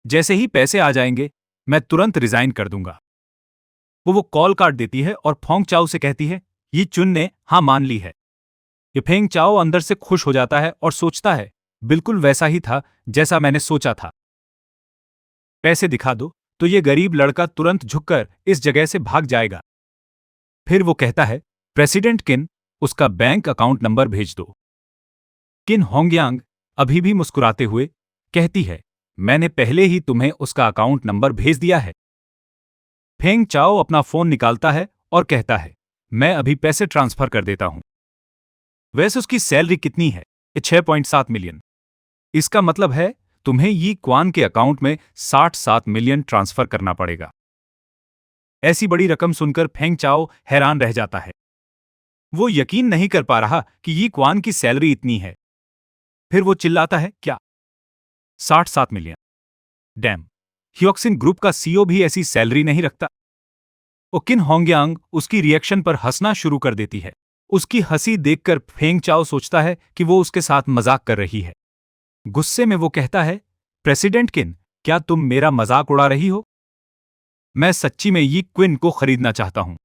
जैसे ही पैसे आ जाएंगे मैं तुरंत रिजाइन कर दूंगा। वो कॉल काट देती है और फोंग चाओ से कहती है, ये चुन ने हाँ मान ली है। ये फेंग चाओ अंदर से खुश हो जाता है और सोचता है, बिल्कुल वैसा ही था जैसा मैंने सोचा था। पैसे दिखा दो तो ये गरीब लड़का तुरंत झुककर इस जगह से भाग जाएगा। फिर वो कहता है, प्रेसिडेंट किन, उसका बैंक अकाउंट नंबर भेज दो। किन होंगयांग अभी भी मुस्कुराते हुए कहती है, मैंने पहले ही तुम्हें उसका अकाउंट नंबर भेज दिया है। फेंग चाओ अपना फोन निकालता है और कहता है, मैं अभी पैसे ट्रांसफर कर देता हूं। वैसे उसकी सैलरी कितनी है? 6.7 मिलियन। इसका मतलब है तुम्हें यी क्वान के अकाउंट में 67 मिलियन ट्रांसफर करना पड़ेगा। ऐसी बड़ी रकम सुनकर फेंग चाओ हैरान रह जाता है। वो यकीन नहीं कर पा रहा कि यी क्वान की सैलरी इतनी है। फिर वो चिल्लाता है, क्या 67 मिलियन? डैम, ह्योक्सिन ग्रुप का सीईओ भी ऐसी सैलरी नहीं रखता। किन होंगयांग उसकी रिएक्शन पर हंसना शुरू कर देती है। उसकी हंसी देखकर फेंग चाओ सोचता है कि वो उसके साथ मजाक कर रही है। गुस्से में वो कहता है, प्रेसिडेंट किन, क्या तुम मेरा मजाक उड़ा रही हो? मैं सच्ची में यी क्विन को खरीदना चाहता हूं।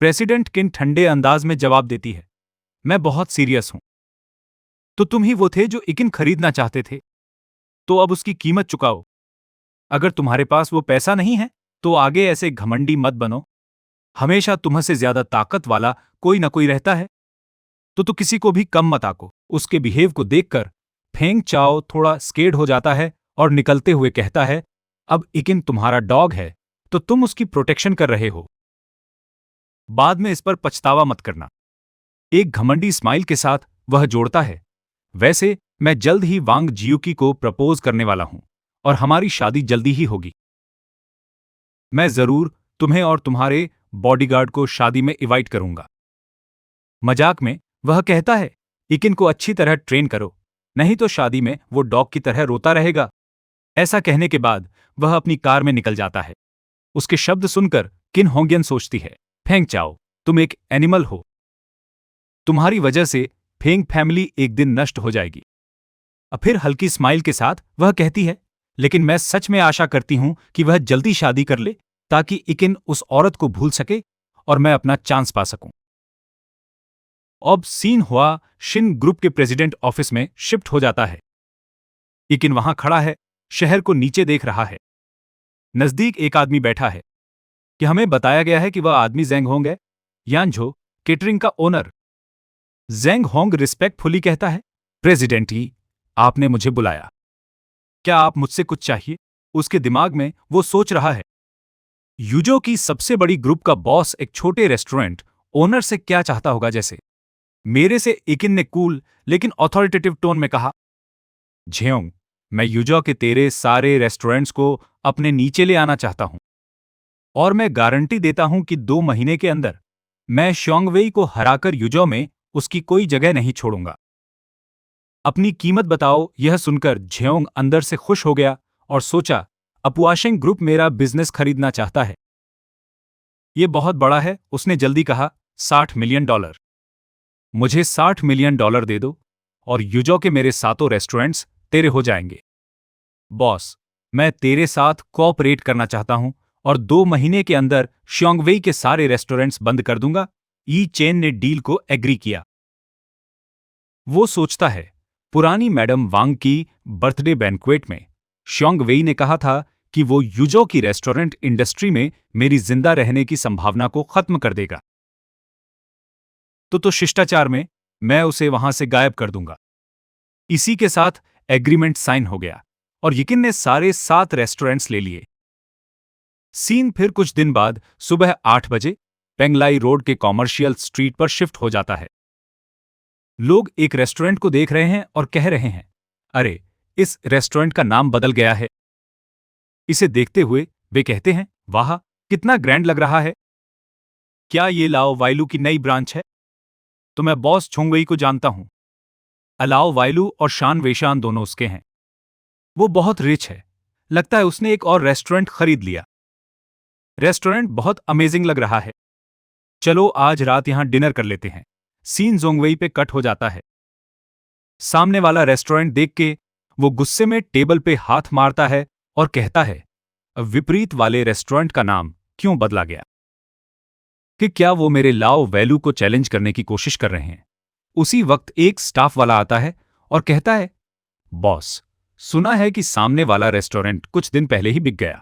प्रेसिडेंट किन ठंडे अंदाज में जवाब देती है, मैं बहुत सीरियस हूं। तो तुम ही वो थे जो इकिन खरीदना चाहते थे, तो अब उसकी कीमत चुकाओ। अगर तुम्हारे पास वो पैसा नहीं है तो आगे ऐसे घमंडी मत बनो। हमेशा तुमसे ज्यादा ताकत वाला कोई ना कोई रहता है, तो किसी को भी कम मत आको। उसके बिहेव को देखकर फेंग चाओ थोड़ा स्केर्ड हो जाता है और निकलते हुए कहता है, अब इकिन तुम्हारा डॉग है तो तुम उसकी प्रोटेक्शन कर रहे हो, बाद में इस पर पछतावा मत करना। एक घमंडी स्माइल के साथ वह जोड़ता है, वैसे मैं जल्द ही वांग जियुकी को प्रपोज करने वाला हूं और हमारी शादी जल्दी ही होगी। मैं जरूर तुम्हें और तुम्हारे बॉडीगार्ड को शादी में इनवाइट करूंगा। मजाक में वह कहता है, इकिन को अच्छी तरह ट्रेन करो, नहीं तो शादी में वो डॉग की तरह रोता रहेगा। ऐसा कहने के बाद वह अपनी कार में निकल जाता है। उसके शब्द सुनकर किन होंगियन सोचती है, फेंग चाओ, तुम एक एनिमल हो। तुम्हारी वजह से फेंग फैमिली एक दिन नष्ट हो जाएगी। अब फिर हल्की स्माइल के साथ वह कहती है, लेकिन मैं सच में आशा करती हूं कि वह जल्दी शादी कर ले ताकि इकिन उस औरत को भूल सके और मैं अपना चांस पा सकूं। अब सीन हुआ शिन ग्रुप के प्रेसिडेंट ऑफिस में शिफ्ट हो जाता है। इकिन वहां खड़ा है, शहर को नीचे देख रहा है। नजदीक एक आदमी बैठा है कि हमें बताया गया है कि वह आदमी जेंग होंग है, यानझो केटरिंग का ओनर। जेंग होंग रिस्पेक्टफुली कहता है, प्रेसिडेंट ही, आपने मुझे बुलाया। क्या आप मुझसे कुछ चाहिए? उसके दिमाग में वो सोच रहा है, यूजो की सबसे बड़ी ग्रुप का बॉस एक छोटे रेस्टोरेंट ओनर से क्या चाहता होगा जैसे। मेरे से इकिन ने कूल लेकिन ऑथोरिटेटिव टोन में कहा, झेओंग, मैं यूजो के तेरे सारे रेस्टोरेंट्स को अपने नीचे ले आना चाहता हूं और मैं गारंटी देता हूं कि 2 महीने के अंदर मैं श्योंगवेई को हराकर यूजो में उसकी कोई जगह नहीं छोड़ूंगा। अपनी कीमत बताओ। यह सुनकर झेओंग अंदर से खुश हो गया और सोचा, अपुआशिंग ग्रुप मेरा बिजनेस खरीदना चाहता है। यह बहुत बड़ा है। उसने जल्दी कहा, $60 मिलियन। मुझे $60 मिलियन दे दो और यूजो के मेरे सातों रेस्टोरेंट्स तेरे हो जाएंगे। बॉस, मैं तेरे साथ कोऑपरेट करना चाहता हूं और 2 महीने के अंदर श्योंगवेई के सारे रेस्टोरेंट्स बंद कर दूंगा। ई चेन ने डील को एग्री किया। वो सोचता है, पुरानी मैडम वांग की बर्थडे बैंक्वेट में श्योंगवेई ने कहा था कि वो यूजो की रेस्टोरेंट इंडस्ट्री में मेरी जिंदा रहने की संभावना को खत्म कर देगा। तो शिष्टाचार में मैं उसे वहां से गायब कर दूंगा। इसी के साथ एग्रीमेंट साइन हो गया और यकिन ने सारे 7 रेस्टोरेंट्स ले लिए। सीन फिर कुछ दिन बाद सुबह 8 बजे पेंगलाई रोड के कॉमर्शियल स्ट्रीट पर शिफ्ट हो जाता है। लोग एक रेस्टोरेंट को देख रहे हैं और कह रहे हैं, अरे, इस रेस्टोरेंट का नाम बदल गया है। इसे देखते हुए वे कहते हैं, वाह, कितना ग्रैंड लग रहा है। क्या ये लाओ वाइलू की नई ब्रांच है? तो मैं बॉस छोंगवेई को जानता हूं। अलाओ वाइलू और शान वेशान दोनों उसके हैं। वो बहुत रिच है। लगता है उसने एक और रेस्टोरेंट खरीद लिया। रेस्टोरेंट बहुत अमेजिंग लग रहा है। चलो आज रात यहां डिनर कर लेते हैं। सीन जोंगवेई पे कट हो जाता है। सामने वाला रेस्टोरेंट देख के वो गुस्से में टेबल पे हाथ मारता है और कहता है, विपरीत वाले रेस्टोरेंट का नाम क्यों बदला गया? कि क्या वो मेरे लाओ वैल्यू को चैलेंज करने की कोशिश कर रहे हैं? उसी वक्त एक स्टाफ वाला आता है और कहता है, बॉस, सुना है कि सामने वाला रेस्टोरेंट कुछ दिन पहले ही बिक गया।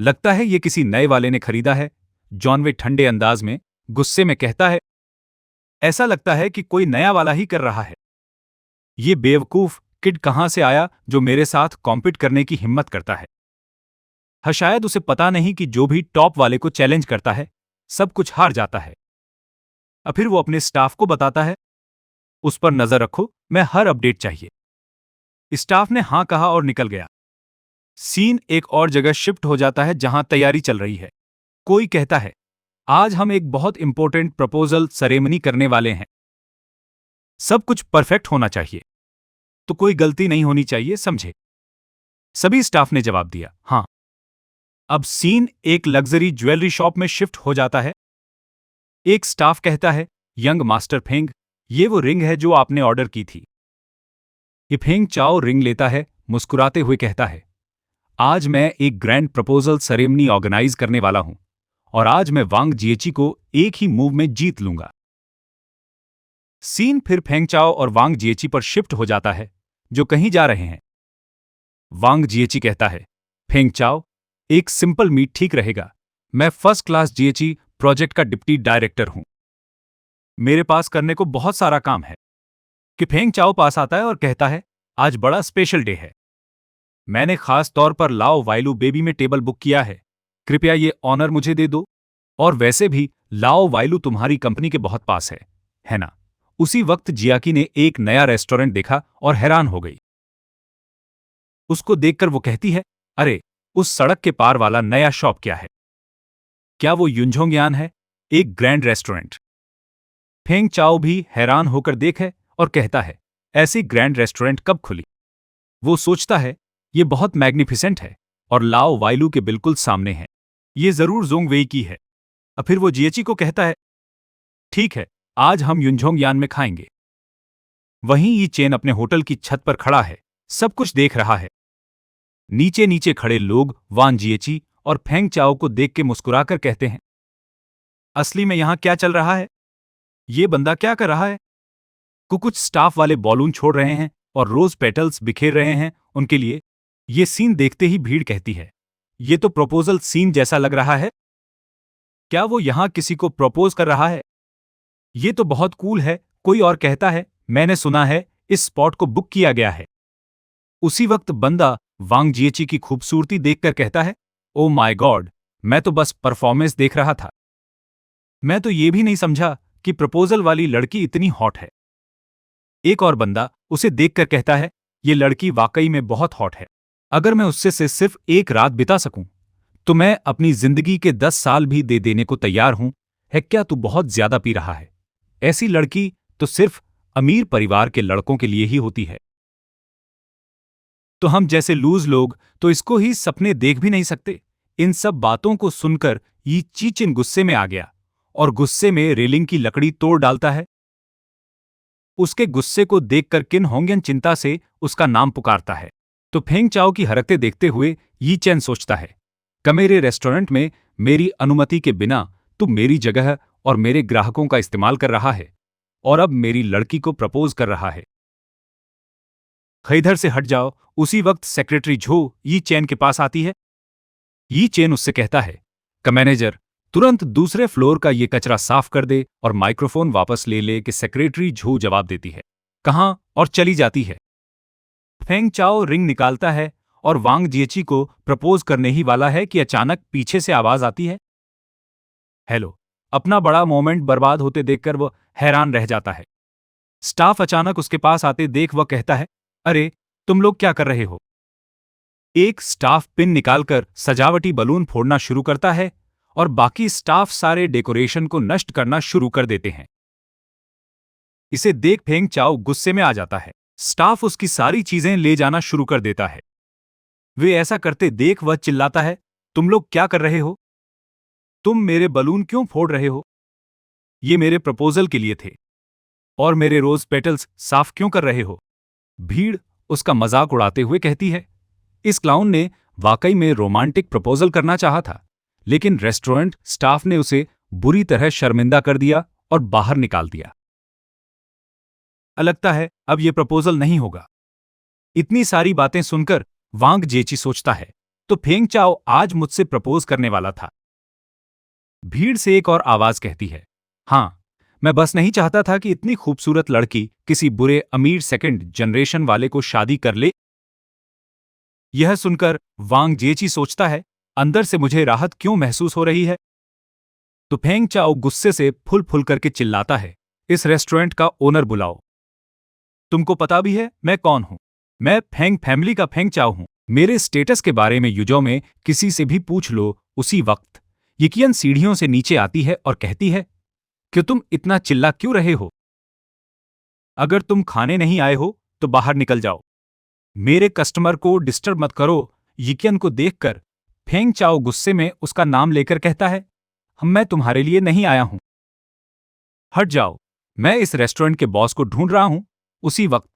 लगता है ये किसी नए वाले ने खरीदा है। जॉन वे ठंडे अंदाज में गुस्से में कहता है, ऐसा लगता है कि कोई नया वाला ही कर रहा है। ये बेवकूफ किड कहां से आया जो मेरे साथ कॉम्पीट करने की हिम्मत करता है? हाँ, शायद उसे पता नहीं कि जो भी टॉप वाले को चैलेंज करता है सब कुछ हार जाता है। अब फिर वो अपने स्टाफ को बताता है, उस पर नजर रखो, मैं हर अपडेट चाहिए। स्टाफ ने हां कहा और निकल गया। सीन एक और जगह शिफ्ट हो जाता है जहां तैयारी चल रही है। कोई कहता है, आज हम एक बहुत इंपॉर्टेंट प्रपोजल सेरेमनी करने वाले हैं। सब कुछ परफेक्ट होना चाहिए, तो कोई गलती नहीं होनी चाहिए, समझे? सभी स्टाफ ने जवाब दिया, हां। अब सीन एक लग्जरी ज्वेलरी शॉप में शिफ्ट हो जाता है। एक स्टाफ कहता है, यंग मास्टर फेंग, ये वो रिंग है जो आपने ऑर्डर की थी। ये फेंग चाओ रिंग लेता है, मुस्कुराते हुए कहता है, आज मैं एक ग्रैंड प्रपोजल सेरेमनी ऑर्गेनाइज करने वाला हूं और आज मैं वांग जिएची को एक ही मूव में जीत लूंगा। सीन फिर फेंग चाओ और वांग जिएची पर शिफ्ट हो जाता है, जो कहीं जा रहे हैं। वांग जिएची कहता है, फेंग चाओ, एक सिंपल मीट ठीक रहेगा। मैं फर्स्ट क्लास जिएची प्रोजेक्ट का डिप्टी डायरेक्टर हूं। मेरे पास करने को बहुत सारा काम है। कि फेंग चाओ पास आता है और कहता है, आज बड़ा स्पेशल डे है। मैंने खास तौर पर लाओ वाइलू बेबी में टेबल बुक किया है। कृपया ये ऑनर मुझे दे दो। और वैसे भी लाओ वाइलू तुम्हारी कंपनी के बहुत पास है ना? उसी वक्त जियाकी ने एक नया रेस्टोरेंट देखा और हैरान हो गई। उसको देखकर वो कहती है, अरे, उस सड़क के पार वाला नया शॉप क्या है? क्या वो युंझोंगयान है, एक ग्रैंड रेस्टोरेंट? फेंग चाओ भी हैरान होकर देखे और कहता है, ऐसी ग्रैंड रेस्टोरेंट कब खुली? वो सोचता है, ये बहुत मैग्निफिसेंट है और लाओ वाइलू के बिल्कुल सामने है। ये जरूर जोंगवेई की है। अब फिर वो जिएची को कहता है, ठीक है, आज हम युंझोंगयान में खाएंगे। वहीं ये चेन अपने होटल की छत पर खड़ा है, सब कुछ देख रहा है। नीचे नीचे खड़े लोग वान जिएची और फेंग चाओ को देख के मुस्कुराकर कहते हैं, असली में यहां क्या चल रहा है? ये बंदा क्या कर रहा है? कुछ स्टाफ वाले बॉलून छोड़ रहे हैं और रोज पेटल्स बिखेर रहे हैं उनके लिए। ये सीन देखते ही भीड़ कहती है, ये तो प्रपोजल सीन जैसा लग रहा है। क्या वो यहां किसी को प्रपोज कर रहा है? ये तो बहुत कूल है। कोई और कहता है, मैंने सुना है इस स्पॉट को बुक किया गया है। उसी वक्त बंदा वांग जिएची की खूबसूरती देखकर कहता है, ओ माय गॉड, मैं तो बस परफॉर्मेंस देख रहा था। मैं तो ये भी नहीं समझा कि प्रपोजल वाली लड़की इतनी हॉट है। एक और बंदा उसे देखकर कहता है, ये लड़की वाकई में बहुत हॉट है। अगर मैं उससे से सिर्फ एक रात बिता सकूं, तो मैं अपनी जिंदगी के 10 साल भी दे देने को तैयार हूं। है क्या तू बहुत ज्यादा पी रहा है? ऐसी लड़की तो सिर्फ अमीर परिवार के लड़कों के लिए ही होती है। तो हम जैसे लूज लोग तो इसको ही सपने देख भी नहीं सकते। इन सब बातों को सुनकर ये चीचिन गुस्से में आ गया और गुस्से में रेलिंग की लकड़ी तोड़ डालता है। उसके गुस्से को देखकर किन होंगन चिंता से उसका नाम पुकारता है। तो फेंग चाओ की हरकतें देखते हुए यी चैन सोचता है, कमेरे रेस्टोरेंट में मेरी अनुमति के बिना तू मेरी जगह और मेरे ग्राहकों का इस्तेमाल कर रहा है और अब मेरी लड़की को प्रपोज कर रहा है। इधर से हट जाओ। उसी वक्त सेक्रेटरी झो यी चैन के पास आती है। यी चैन उससे कहता है, मैनेजर, तुरंत दूसरे फ्लोर का ये कचरा साफ कर दे और माइक्रोफोन वापस ले ले। कि सेक्रेटरी झो जवाब देती है, कहां, और चली जाती है। फेंग चाओ रिंग निकालता है और वांग जिएची को प्रपोज करने ही वाला है कि अचानक पीछे से आवाज आती है, हेलो। अपना बड़ा मोमेंट बर्बाद होते देखकर वह हैरान रह जाता है। स्टाफ अचानक उसके पास आते देख वह कहता है, अरे, तुम लोग क्या कर रहे हो? एक स्टाफ पिन निकालकर सजावटी बलून फोड़ना शुरू करता है और बाकी स्टाफ सारे डेकोरेशन को नष्ट करना शुरू कर देते हैं। इसे देख फेंग चाओ गुस्से में आ जाता है। स्टाफ उसकी सारी चीजें ले जाना शुरू कर देता है। वे ऐसा करते देख वह चिल्लाता है, तुम लोग क्या कर रहे हो? तुम मेरे बलून क्यों फोड़ रहे हो? ये मेरे प्रपोजल के लिए थे। और मेरे रोज पेटल्स साफ क्यों कर रहे हो? भीड़ उसका मजाक उड़ाते हुए कहती है, इस क्लाउन ने वाकई में रोमांटिक प्रपोजल करना चाहा था, लेकिन रेस्टोरेंट स्टाफ ने उसे बुरी तरह शर्मिंदा कर दिया और बाहर निकाल दिया। लगता है अब ये प्रपोजल नहीं होगा। इतनी सारी बातें सुनकर वांग जेची सोचता है, तो फेंग चाओ आज मुझसे प्रपोज करने वाला था। भीड़ से एक और आवाज कहती है, हाँ, मैं बस नहीं चाहता था कि इतनी खूबसूरत लड़की किसी बुरे अमीर सेकंड जनरेशन वाले को शादी कर ले। यह सुनकर वांग जेची सोचता है, अंदर से मुझे राहत क्यों महसूस हो रही है। तो फेंग चाओ गुस्से से फुल फुल करके चिल्लाता है, इस रेस्टोरेंट का ओनर बुलाओ। तुमको पता भी है मैं कौन हूं? मैं फेंग फैमिली का फेंग चाओ हूं। मेरे स्टेटस के बारे में यूजो में किसी से भी पूछ लो। उसी वक्त यिकियन सीढ़ियों से नीचे आती है और कहती है कि तुम इतना चिल्ला क्यों रहे हो? अगर तुम खाने नहीं आए हो तो बाहर निकल जाओ। मेरे कस्टमर को डिस्टर्ब मत करो। यिकियन को देखकर फेंग चाओ गुस्से में उसका नाम लेकर कहता है, मैं तुम्हारे लिए नहीं आया हूं। हट जाओ, मैं इस रेस्टोरेंट के बॉस को ढूंढ रहा हूं। उसी वक्त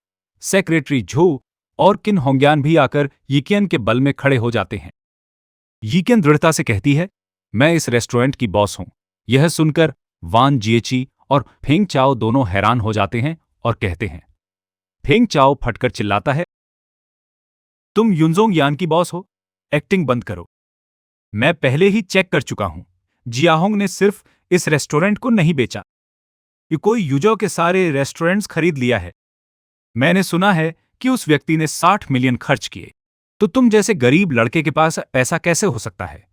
सेक्रेटरी झो और किन होंग्यान भी आकर यिकियन के बल में खड़े हो जाते हैं। यिकियन दृढ़ता से कहती है, मैं इस रेस्टोरेंट की बॉस हूं। यह सुनकर वान जिएची और फेंग चाओ दोनों हैरान हो जाते हैं और कहते हैं। फेंग चाओ फटकर चिल्लाता है, तुम युनजोंग यान की बॉस हो? एक्टिंग बंद करो। मैं पहले ही चेक कर चुका हूं। जियाहोंग ने सिर्फ इस रेस्टोरेंट को नहीं बेचा, ये कोई यूजो के सारे रेस्टोरेंट्स खरीद लिया है। मैंने सुना है कि उस व्यक्ति ने 60 मिलियन खर्च किए, तो तुम जैसे गरीब लड़के के पास पैसा कैसे हो सकता है?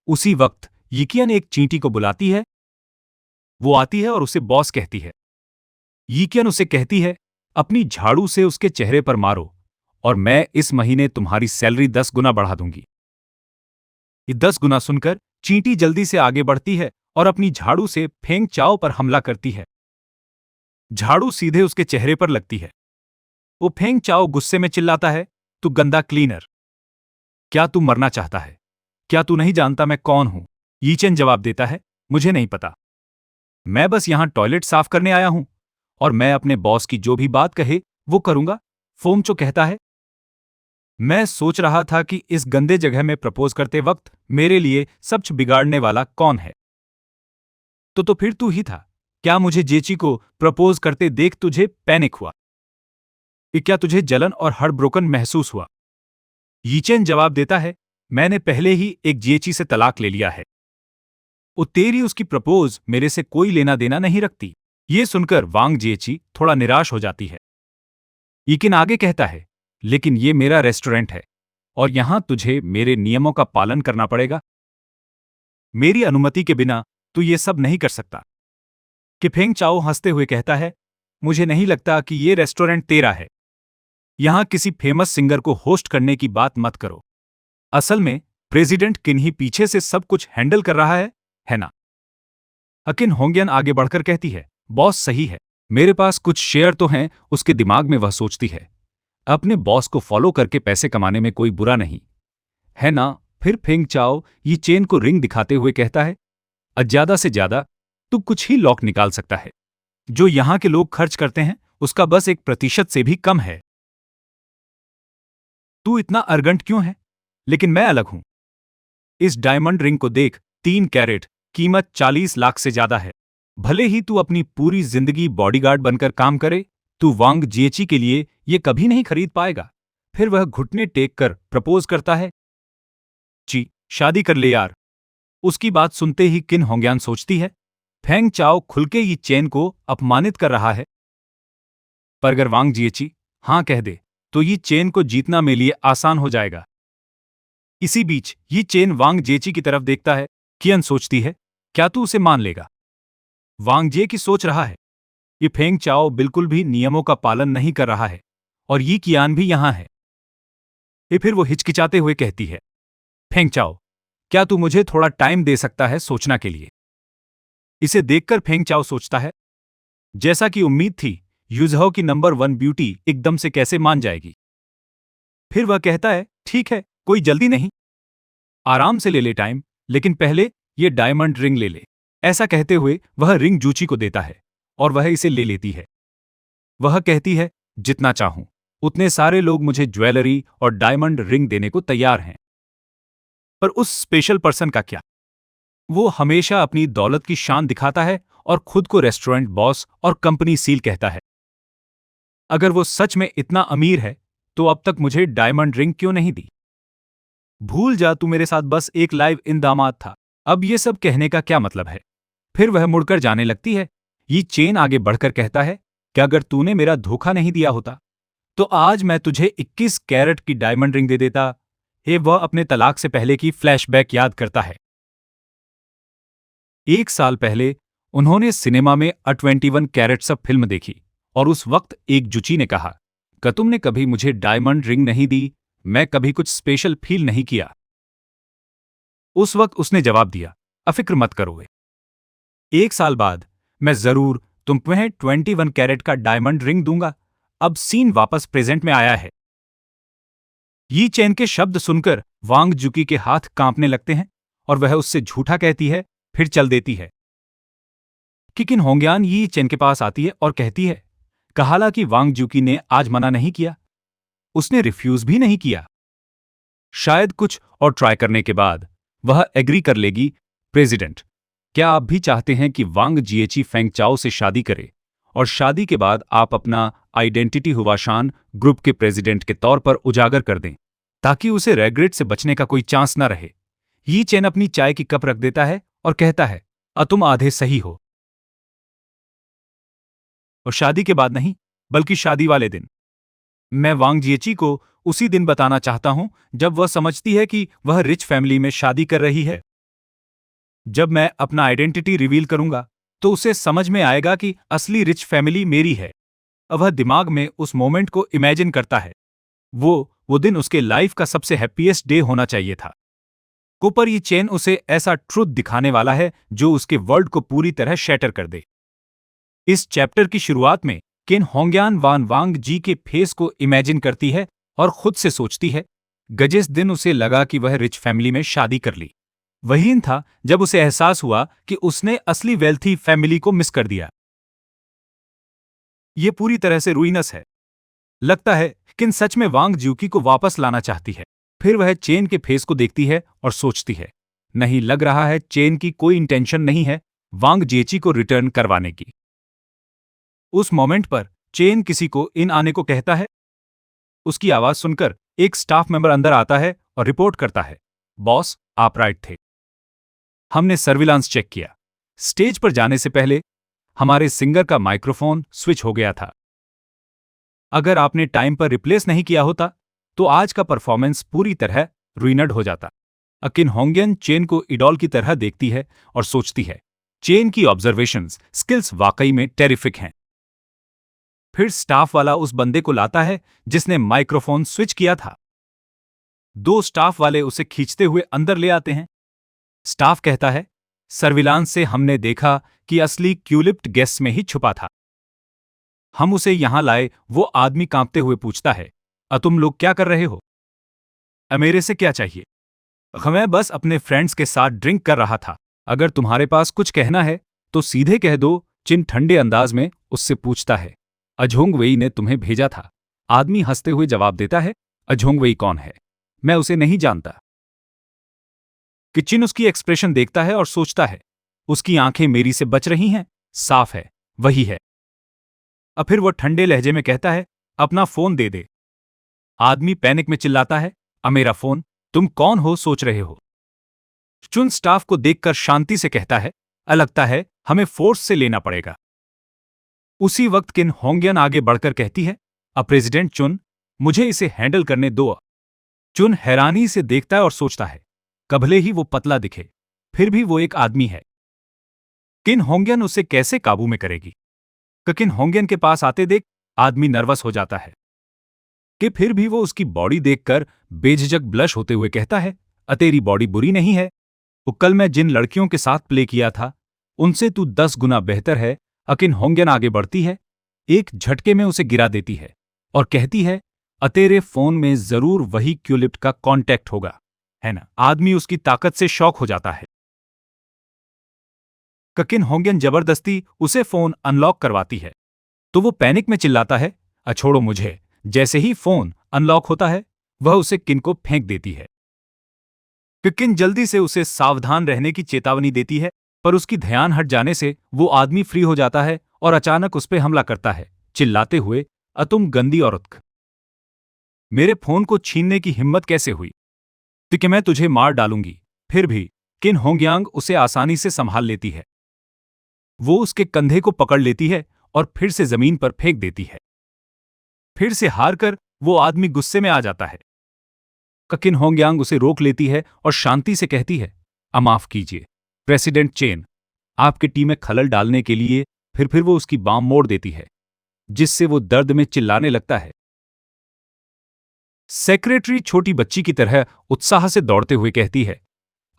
उसी वक्त यिकियन एक चींटी को बुलाती है। वो आती है और उसे बॉस कहती है। यिकियन उसे कहती है, अपनी झाड़ू से उसके चेहरे पर मारो और मैं इस महीने तुम्हारी सैलरी 10 गुना बढ़ा दूंगी। ये 10 गुना सुनकर चींटी जल्दी से आगे बढ़ती है और अपनी झाड़ू से फेंग चाओ पर हमला करती है। झाड़ू सीधे उसके चेहरे पर लगती है। वो फेंग चाओ गुस्से में चिल्लाता है, तू गंदा क्लीनर, क्या तू मरना चाहता है? क्या तू नहीं जानता मैं कौन हूं? यीचेन जवाब देता है, मुझे नहीं पता। मैं बस यहां टॉयलेट साफ करने आया हूं और मैं अपने बॉस की जो भी बात कहे वो करूंगा। फोंगचो कहता है, मैं सोच रहा था कि इस गंदे जगह में प्रपोज करते वक्त मेरे लिए सब बिगाड़ने वाला कौन है। तो फिर तू ही था। क्या मुझे जेची को प्रपोज करते देख तुझे पैनिक हुआ? क्या तुझे जलन और हार्ट ब्रोकन महसूस हुआ? यीचेन जवाब देता है, मैंने पहले ही एक जेची से तलाक ले लिया है। वो तेरी उसकी प्रपोज मेरे से कोई लेना देना नहीं रखती। ये सुनकर वांग जेची थोड़ा निराश हो जाती है। यिकिन आगे कहता है, लेकिन ये मेरा रेस्टोरेंट है और यहां तुझे मेरे नियमों का पालन करना पड़ेगा। मेरी अनुमति के बिना तू ये सब नहीं कर सकता। कि फेंग चाओ हंसते हुए कहता है, मुझे नहीं लगता कि ये रेस्टोरेंट तेरा है। यहां किसी फेमस सिंगर को होस्ट करने की बात मत करो। असल में प्रेसिडेंट किन ही पीछे से सब कुछ हैंडल कर रहा है ना? किन होंगियन आगे बढ़कर कहती है, बॉस सही है, मेरे पास कुछ शेयर तो हैं। उसके दिमाग में वह सोचती है, अपने बॉस को फॉलो करके पैसे कमाने में कोई बुरा नहीं है ना? फिर फेंग चाओ ये चेन को रिंग दिखाते हुए कहता है, ज्यादा से ज्यादा तू कुछ ही लॉक निकाल सकता है। जो यहां के लोग खर्च करते हैं उसका बस 1% से भी कम है। तू इतना अर्गंट क्यों है? लेकिन मैं अलग हूं। इस डायमंड रिंग को देख, 3 कैरेट, कीमत 40 लाख से ज्यादा है। भले ही तू अपनी पूरी जिंदगी बॉडीगार्ड बनकर काम करे, तू वांग जिएची के लिए ये कभी नहीं खरीद पाएगा। फिर वह घुटने टेक कर प्रपोज करता है, ची, शादी कर ले यार। उसकी बात सुनते ही किन होंग्यान सोचती है, फेंग चाओ खुल के ये चेन को अपमानित कर रहा है। पर अगर वांग जिएची हां कह दे तो ये चेन को जीतना मेरे लिए आसान हो जाएगा। इसी बीच ये चेन वांग जेची की तरफ देखता है। कियन सोचती है, क्या तू उसे मान लेगा? वांग जे की सोच रहा है, ये फेंग चाओ बिल्कुल भी नियमों का पालन नहीं कर रहा है और ये कियान भी यहां है। फिर वो हिचकिचाते हुए कहती है, फेंग चाओ, क्या तू मुझे थोड़ा टाइम दे सकता है सोचना के लिए? इसे देखकर फेंग चाओ सोचता है, जैसा कि उम्मीद थी, यूजहो की नंबर 1 ब्यूटी एकदम से कैसे मान जाएगी। फिर वह कहता है, ठीक है, कोई जल्दी नहीं, आराम से ले ले टाइम, लेकिन पहले ये डायमंड रिंग ले ले। ऐसा कहते हुए वह रिंग जूची को देता है और वह इसे ले लेती है। वह कहती है, जितना चाहूं उतने सारे लोग मुझे ज्वेलरी और डायमंड रिंग देने को तैयार हैं। पर उस स्पेशल पर्सन का क्या? वो हमेशा अपनी दौलत की शान दिखाता है और खुद को रेस्टोरेंट बॉस और कंपनी सील कहता है। अगर वो सच में इतना अमीर है तो अब तक मुझे डायमंड रिंग क्यों नहीं दी? भूल जा, तू मेरे साथ बस एक लाइव इन दामाद था। अब ये सब कहने का क्या मतलब है? फिर वह मुड़कर जाने लगती है। ये चेन आगे बढ़कर कहता है कि अगर तूने मेरा धोखा नहीं दिया होता तो आज मैं तुझे 21 कैरेट की डायमंड रिंग दे देता। वह अपने तलाक से पहले की फ्लैशबैक याद करता है। 1 साल पहले उन्होंने सिनेमा में A21 कैरेट सब फिल्म देखी और उस वक्त एक जुची ने कहा कि तुमने कभी मुझे डायमंड रिंग नहीं दी, मैं कभी कुछ स्पेशल फील नहीं किया। उस वक्त उसने जवाब दिया, अफिक्र मत करो, 1 साल बाद मैं जरूर तुम्हें 21 कैरेट का डायमंड रिंग दूंगा। अब सीन वापस प्रेजेंट में आया है। यी चेन के शब्द सुनकर वांग जुकी के हाथ कांपने लगते हैं और वह उससे झूठा कहती है, फिर चल देती है। किन होंग्यान यी चेन के पास आती है और कहती है, हालांकि वांग जुकी ने आज मना नहीं किया, उसने रिफ्यूज भी नहीं किया। शायद कुछ और ट्राई करने के बाद वह एग्री कर लेगी। प्रेसिडेंट, क्या आप भी चाहते हैं कि वांग जिएची फेंग चाओ से शादी करे और शादी के बाद आप अपना आइडेंटिटी हुआशान ग्रुप के प्रेसिडेंट के तौर पर उजागर कर दें ताकि उसे रेग्रेट से बचने का कोई चांस न रहे? यी चेन अपनी चाय की कप रख देता है और कहता है, तुम आधे सही हो। और शादी के बाद नहीं, बल्कि शादी वाले दिन। मैं वांग जिएची को उसी दिन बताना चाहता हूं जब वह समझती है कि वह रिच फैमिली में शादी कर रही है। जब मैं अपना आइडेंटिटी रिवील करूंगा तो उसे समझ में आएगा कि असली रिच फैमिली मेरी है। अब वह दिमाग में उस मोमेंट को इमेजिन करता है। वो दिन उसके लाइफ का सबसे हैप्पीएस्ट डे होना चाहिए था। पर ये चेन उसे ऐसा ट्रुथ दिखाने वाला है जो उसके वर्ल्ड को पूरी तरह शैटर कर दे। इस चैप्टर की शुरुआत में किन होंग्यान वान वांग जी के फेस को इमेजिन करती है और खुद से सोचती है, जिस दिन उसे लगा कि वह रिच फैमिली में शादी कर ली, वही दिन था जब उसे एहसास हुआ कि उसने असली वेल्थी फैमिली को मिस कर दिया। यह पूरी तरह से रुइनस है। लगता है किन सच में वांग ज्यूकी को वापस लाना चाहती है। फिर वह चेन के फेस को देखती है और सोचती है, नहीं, लग रहा है चेन की कोई इंटेंशन नहीं है वांग जिएची को रिटर्न करवाने की। उस मोमेंट पर चेन किसी को इन आने को कहता है। उसकी आवाज सुनकर एक स्टाफ मेंबर अंदर आता है और रिपोर्ट करता है, बॉस, आप राइट थे। हमने सर्विलांस चेक किया। स्टेज पर जाने से पहले हमारे सिंगर का माइक्रोफोन स्विच हो गया था। अगर आपने टाइम पर रिप्लेस नहीं किया होता तो आज का परफॉर्मेंस पूरी तरह रुइनड हो जाता। किन होंगियन चेन को इडॉल की तरह देखती है और सोचती है, चेन की ऑब्जर्वेशंस स्किल्स वाकई में टेरिफिक हैं। फिर स्टाफ वाला उस बंदे को लाता है जिसने माइक्रोफोन स्विच किया था। 2 स्टाफ वाले उसे खींचते हुए अंदर ले आते हैं। स्टाफ कहता है, सर्विलांस से हमने देखा कि असली क्यूलिप्ट गेस्ट में ही छुपा था। हम उसे यहां लाए। वो आदमी कांपते हुए पूछता है, तुम लोग क्या कर रहे हो? मेरे से क्या चाहिए? मैं बस अपने फ्रेंड्स के साथ ड्रिंक कर रहा था। अगर तुम्हारे पास कुछ कहना है तो सीधे कह दो, चिन ठंडे अंदाज में उससे पूछता है। अझोंग वेई ने तुम्हें भेजा था। आदमी हंसते हुए जवाब देता है, अझोंग वेई कौन है? मैं उसे नहीं जानता। चिन उसकी एक्सप्रेशन देखता है और सोचता है, उसकी आंखें मेरी से बच रही हैं, साफ है वही है। अब फिर वह ठंडे लहजे में कहता है, अपना फोन दे दे। आदमी पैनिक में चिल्लाता है, मेरा फोन? तुम कौन हो सोच रहे हो? चुन स्टाफ को देखकर शांति से कहता है, लगता है हमें फोर्स से लेना पड़ेगा। उसी वक्त किन होंगियन आगे बढ़कर कहती है, प्रेसिडेंट चुन, मुझे इसे हैंडल करने दो। चुन हैरानी से देखता है और सोचता है, भले ही वो पतला दिखे फिर भी वो एक आदमी है। किन होंगियन उसे कैसे काबू में करेगी? किन होंगियन के पास आते देख आदमी नर्वस हो जाता है कि फिर भी वो उसकी बॉडी देखकर बेझिझक ब्लश होते हुए कहता है, तेरी बॉडी बुरी नहीं है। कल मैं जिन लड़कियों के साथ प्ले किया था उनसे तू 10 गुना बेहतर है। किन होंगियन आगे बढ़ती है, एक झटके में उसे गिरा देती है और कहती है, तेरे फोन में जरूर वही क्यूलिप्ट का कांटेक्ट होगा, है ना? आदमी उसकी ताकत से शॉक हो जाता है। किन होंगियन जबरदस्ती उसे फोन अनलॉक करवाती है तो वो पैनिक में चिल्लाता है, छोड़ो मुझे, जैसे ही फोन अनलॉक होता है, वह उसे किन को फेंक देती है। किन जल्दी से उसे सावधान रहने की चेतावनी देती है, पर उसकी ध्यान हट जाने से वो आदमी फ्री हो जाता है और अचानक उस पर हमला करता है, चिल्लाते हुए, तुम गंदी औरत, मेरे फोन को छीनने की हिम्मत कैसे हुई? तो कि मैं तुझे मार डालूंगी। फिर भी किन होंगयांग उसे आसानी से संभाल लेती है। वो उसके कंधे को पकड़ लेती है और फिर से जमीन पर फेंक देती है। फिर से हार कर वो आदमी गुस्से में आ जाता है। किन होंगयांग उसे रोक लेती है और शांति से कहती है, माफ कीजिए प्रेसिडेंट चेन, आपकी टीम में खलल डालने के लिए। फिर वो उसकी बांह मोड़ देती है, जिससे वो दर्द में चिल्लाने लगता है। सेक्रेटरी छोटी बच्ची की तरह उत्साह से दौड़ते हुए कहती है,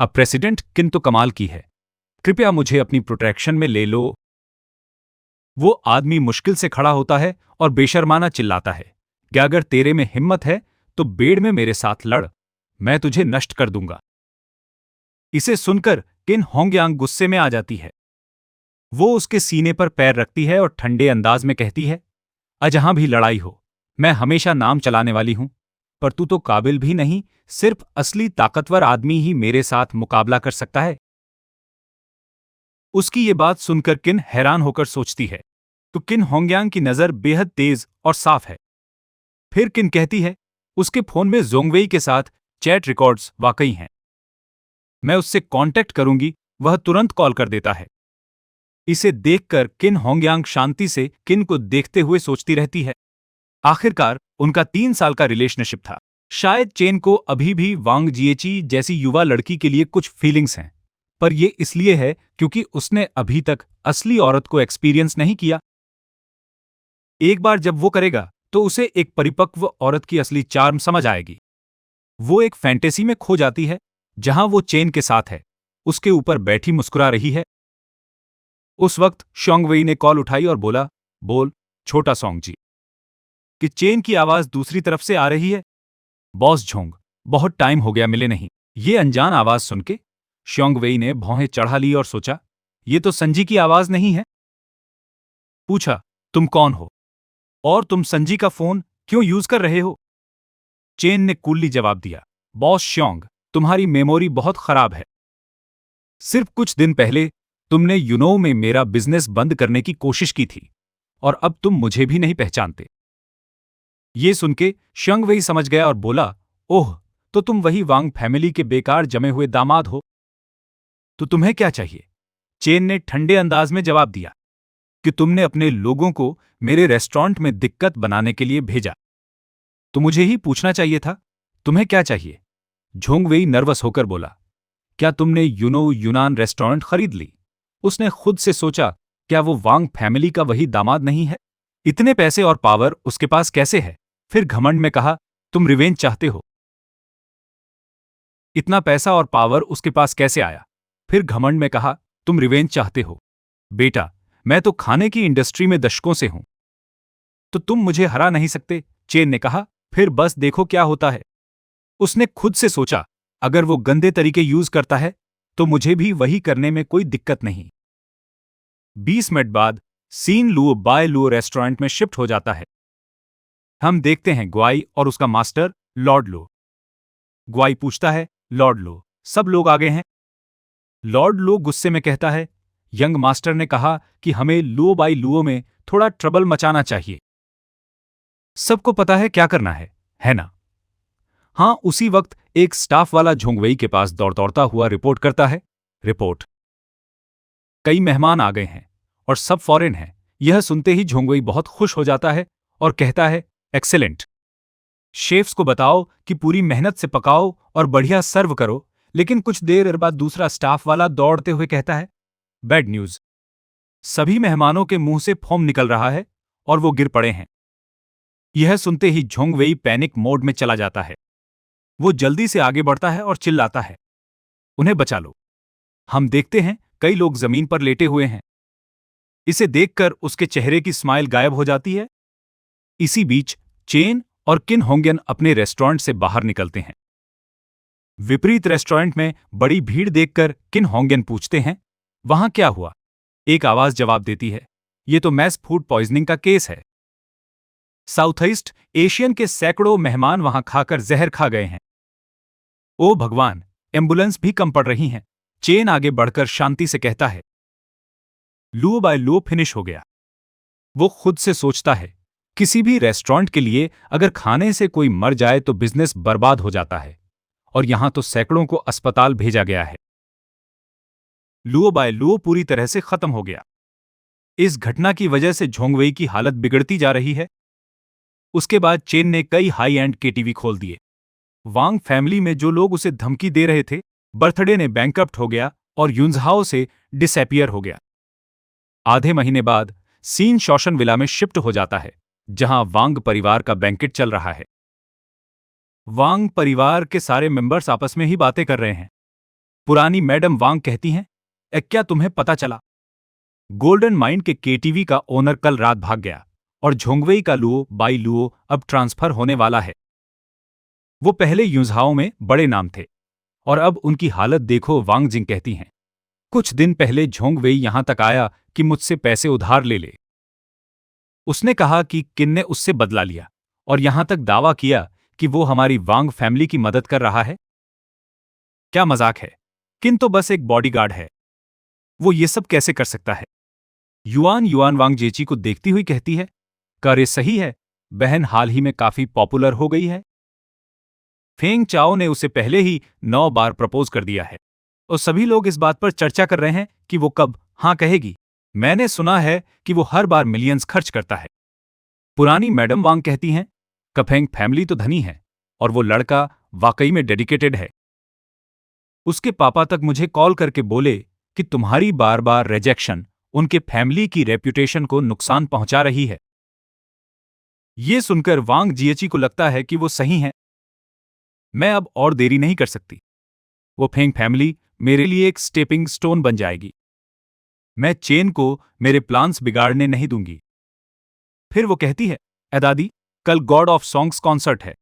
अब प्रेसिडेंट किन तो कमाल की है, कृपया मुझे अपनी प्रोटेक्शन में ले लो। वो आदमी मुश्किल से खड़ा होता है और बेशर्माना चिल्लाता है कि अगर तेरे में हिम्मत है तो बेड़ में मेरे साथ लड़, मैं तुझे नष्ट कर दूंगा। इसे सुनकर किन होंगयांग गुस्से में आ जाती है। वो उसके सीने पर पैर रखती है और ठंडे अंदाज में कहती है, जहां भी लड़ाई हो, मैं हमेशा नाम चलाने वाली हूं, पर तू तो काबिल भी नहीं, सिर्फ असली ताकतवर आदमी ही मेरे साथ मुकाबला कर सकता है। उसकी ये बात सुनकर किन हैरान होकर सोचती है, तो किन होंगयांग की नजर बेहद तेज और साफ है। फिर किन कहती है, उसके फोन में जोंगवेई के साथ चैट रिकॉर्ड्स वाकई हैं। मैं उससे कांटेक्ट करूंगी, वह तुरंत कॉल कर देता है। इसे देखकर किन होंगयांग शांति से किन को देखते हुए सोचती रहती है। आखिरकार उनका 3 साल का रिलेशनशिप था। शायद चेन को अभी भी वांग जिएची जैसी युवा लड़की के लिए कुछ फीलिंग्स हैं, पर यह इसलिए है क्योंकि उसने अभी तक असली औरत को एक्सपीरियंस नहीं किया। एक बार जब वो करेगा तो उसे एक परिपक्व औरत की असली चार्म समझ आएगी। वो एक फैंटेसी में खो जाती है जहां वो चेन के साथ है, उसके ऊपर बैठी मुस्कुरा रही है। उस वक्त शोंगवेई ने कॉल उठाई और बोला, बोल छोटा सोंग जी। कि चेन की आवाज दूसरी तरफ से आ रही है, बॉस झोंग, बहुत टाइम हो गया मिले नहीं। ये अनजान आवाज सुन के शोंगवेई ने भौहें चढ़ा ली और सोचा, ये तो संजी की आवाज नहीं है। पूछा, तुम कौन हो और तुम संजी का फोन क्यों यूज कर रहे हो? चेन ने कूली जवाब दिया, बॉस श्योंग, तुम्हारी मेमोरी बहुत खराब है। सिर्फ कुछ दिन पहले तुमने यूनो में मेरा बिजनेस बंद करने की कोशिश की थी और अब तुम मुझे भी नहीं पहचानते। ये सुन के शंगवेई समझ गया और बोला, ओह, तो तुम वही वांग फैमिली के बेकार जमे हुए दामाद हो। तो तुम्हें क्या चाहिए? चेन ने ठंडे अंदाज में जवाब दिया कि तुमने अपने लोगों को मेरे रेस्टोरेंट में दिक्कत बनाने के लिए भेजा। तो मुझे ही पूछना चाहिए था, तुम्हें क्या चाहिए? झोंगवेई नर्वस होकर बोला, क्या तुमने यूनान रेस्टोरेंट खरीद ली? उसने खुद से सोचा, क्या वो वांग फैमिली का वही दामाद नहीं है? इतने पैसे और पावर उसके पास कैसे है? फिर घमंड में कहा, तुम रिवेंज चाहते हो? इतना पैसा और पावर उसके पास कैसे आया? फिर घमंड में कहा, तुम रिवेंज चाहते हो? बेटा, मैं तो खाने की इंडस्ट्री में दशकों से हूं, तो तुम मुझे हरा नहीं सकते, चेन ने कहा। फिर बस देखो क्या होता है। उसने खुद से सोचा, अगर वो गंदे तरीके यूज करता है तो मुझे भी वही करने में कोई दिक्कत नहीं। 20 मिनट बाद सीन लुओ बाय लुओ रेस्टोरेंट में शिफ्ट हो जाता है। हम देखते हैं ग्वाई और उसका मास्टर लॉर्ड लो। ग्वाई पूछता है, लॉर्ड लो, सब लोग आ गए हैं? लॉर्ड लो गुस्से में कहता है, यंग मास्टर ने कहा कि हमें लुओ बाय लुओ में थोड़ा ट्रबल मचाना चाहिए। सबको पता है क्या करना है ना? हां, उसी वक्त एक स्टाफ वाला झोंगवेई के पास दौड़ता हुआ रिपोर्ट करता है, रिपोर्ट, कई मेहमान आ गए हैं और सब फॉरेन हैं। यह सुनते ही झोंगवेई बहुत खुश हो जाता है और कहता है, एक्सेलेंट, शेफ्स को बताओ कि पूरी मेहनत से पकाओ और बढ़िया सर्व करो। लेकिन कुछ देर बाद दूसरा स्टाफ वाला दौड़ते हुए कहता है, बैड न्यूज, सभी मेहमानों के मुंह से फोम निकल रहा है और वो गिर पड़े हैं। यह सुनते ही झोंगवेई पैनिक मोड में चला जाता है। वो जल्दी से आगे बढ़ता है और चिल्लाता है, उन्हें बचा लो। हम देखते हैं कई लोग जमीन पर लेटे हुए हैं। इसे देखकर उसके चेहरे की स्माइल गायब हो जाती है। इसी बीच चेन और किन होंगयन अपने रेस्टोरेंट से बाहर निकलते हैं। विपरीत रेस्टोरेंट में बड़ी भीड़ देखकर किन होंगयन पूछते हैं, वहां क्या हुआ? एक आवाज जवाब देती है, ये तो मैस फूड पॉइजनिंग का केस है। साउथ ईस्ट एशियन के सैकड़ों मेहमान वहां खाकर जहर खा गए हैं। ओ भगवान, एम्बुलेंस भी कम पड़ रही हैं। चेन आगे बढ़कर शांति से कहता है। लो बाय लो फिनिश हो गया। वो खुद से सोचता है, किसी भी रेस्टोरेंट के लिए अगर खाने से कोई मर जाए तो बिजनेस बर्बाद हो जाता है, और यहां तो सैकड़ों को अस्पताल भेजा गया है। लुओ बाय लुओ पूरी तरह से खत्म हो गया। इस घटना की वजह से झोंगवेई की हालत बिगड़ती जा रही है। उसके बाद चेन ने कई हाई एंड केटीवी खोल दिए। वांग फैमिली में जो लोग उसे धमकी दे रहे थे, बर्थडे ने बैंकरप्ट हो गया और युनझाओ से डिसअपियर हो गया। आधे महीने बाद सीन शोशन विला में शिफ्ट हो जाता है, जहां वांग परिवार का बैंकेट चल रहा है। वांग परिवार के सारे मेंबर्स आपस में ही बातें कर रहे हैं। पुरानी मैडम वांग कहती हैं, क्या तुम्हें पता चला? गोल्डन माइन के केटीवी का ओनर कल रात भाग गया और झोंगवेई का लुओ बाई लुओ अब ट्रांसफर होने वाला है। वो पहले युनझाओ में बड़े नाम थे और अब उनकी हालत देखो, वांग जिंग कहती हैं। कुछ दिन पहले झोंगवेई यहां तक आया कि मुझसे पैसे उधार ले ले। उसने कहा कि किन ने उससे बदला लिया और यहां तक दावा किया कि वो हमारी वांग फैमिली की मदद कर रहा है। क्या मजाक है? किन तो बस एक बॉडीगार्ड है। वो ये सब कैसे कर सकता है? युआन युआन वांग जेची को देखती हुई कहती है, करे सही है, बहन हाल ही में काफी पॉपुलर हो गई है। फेंग चाओ ने उसे पहले ही 9 बार प्रपोज कर दिया है और सभी लोग इस बात पर चर्चा कर रहे हैं कि वो कब हां कहेगी। मैंने सुना है कि वो हर बार मिलियंस खर्च करता है। पुरानी मैडम वांग कहती हैं, कफेंग फैमिली तो धनी है और वो लड़का वाकई में डेडिकेटेड है। उसके पापा तक मुझे कॉल करके बोले कि तुम्हारी बार बार रिजेक्शन उनके फैमिली की रेप्यूटेशन को नुकसान पहुंचा रही है। ये सुनकर वांग जिएची को लगता है कि वो सही हैं। मैं अब और देरी नहीं कर सकती। वो फेंग फैमिली मेरे लिए एक स्टेपिंग स्टोन बन जाएगी। मैं चेन को मेरे प्लान्स बिगाड़ने नहीं दूंगी। फिर वो कहती है, ए दादी, कल गॉड ऑफ सॉन्ग्स कॉन्सर्ट है।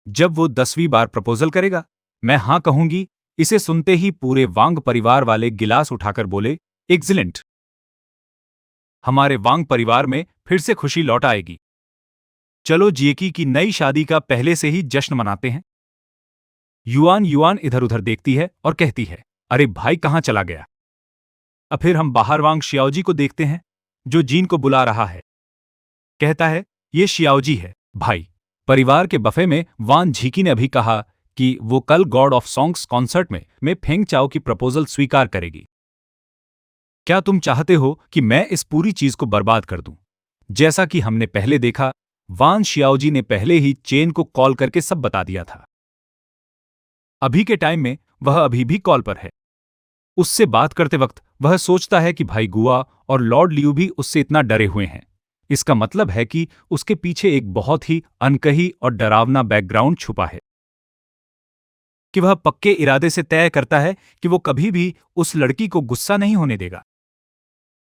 जब वो 10वीं बार प्रपोजल करेगा, मैं हां कहूंगी। इसे सुनते ही पूरे वांग परिवार वाले गिलास उठाकर बोले, एक्सीलेंट। हमारे वांग परिवार में फिर से खुशी लौट आएगी। चलो जिएकी की नई शादी का पहले से ही जश्न मनाते हैं। युआन युआन इधर उधर देखती है और कहती है, अरे भाई कहां चला गया? अब फिर हम बाहर वांग शियाओजी को देखते हैं, जो जीन को बुला रहा है। कहता है, ये शियाओजी है भाई। परिवार के बफे में वान झीकी ने अभी कहा कि वो कल गॉड ऑफ सॉन्ग्स कॉन्सर्ट में फेंग चाओ की प्रपोजल स्वीकार करेगी। क्या तुम चाहते हो कि मैं इस पूरी चीज को बर्बाद कर दूं? जैसा कि हमने पहले देखा, वान शियाओजी ने पहले ही चेन को कॉल करके सब बता दिया था। अभी के टाइम में वह अभी भी कॉल पर है। उससे बात करते वक्त वह सोचता है कि भाई गुआ और लॉर्ड लियू भी उससे इतना डरे हुए हैं। इसका मतलब है कि उसके पीछे एक बहुत ही अनकही और डरावना बैकग्राउंड छुपा है, कि वह पक्के इरादे से तय करता है कि वो कभी भी उस लड़की को गुस्सा नहीं होने देगा।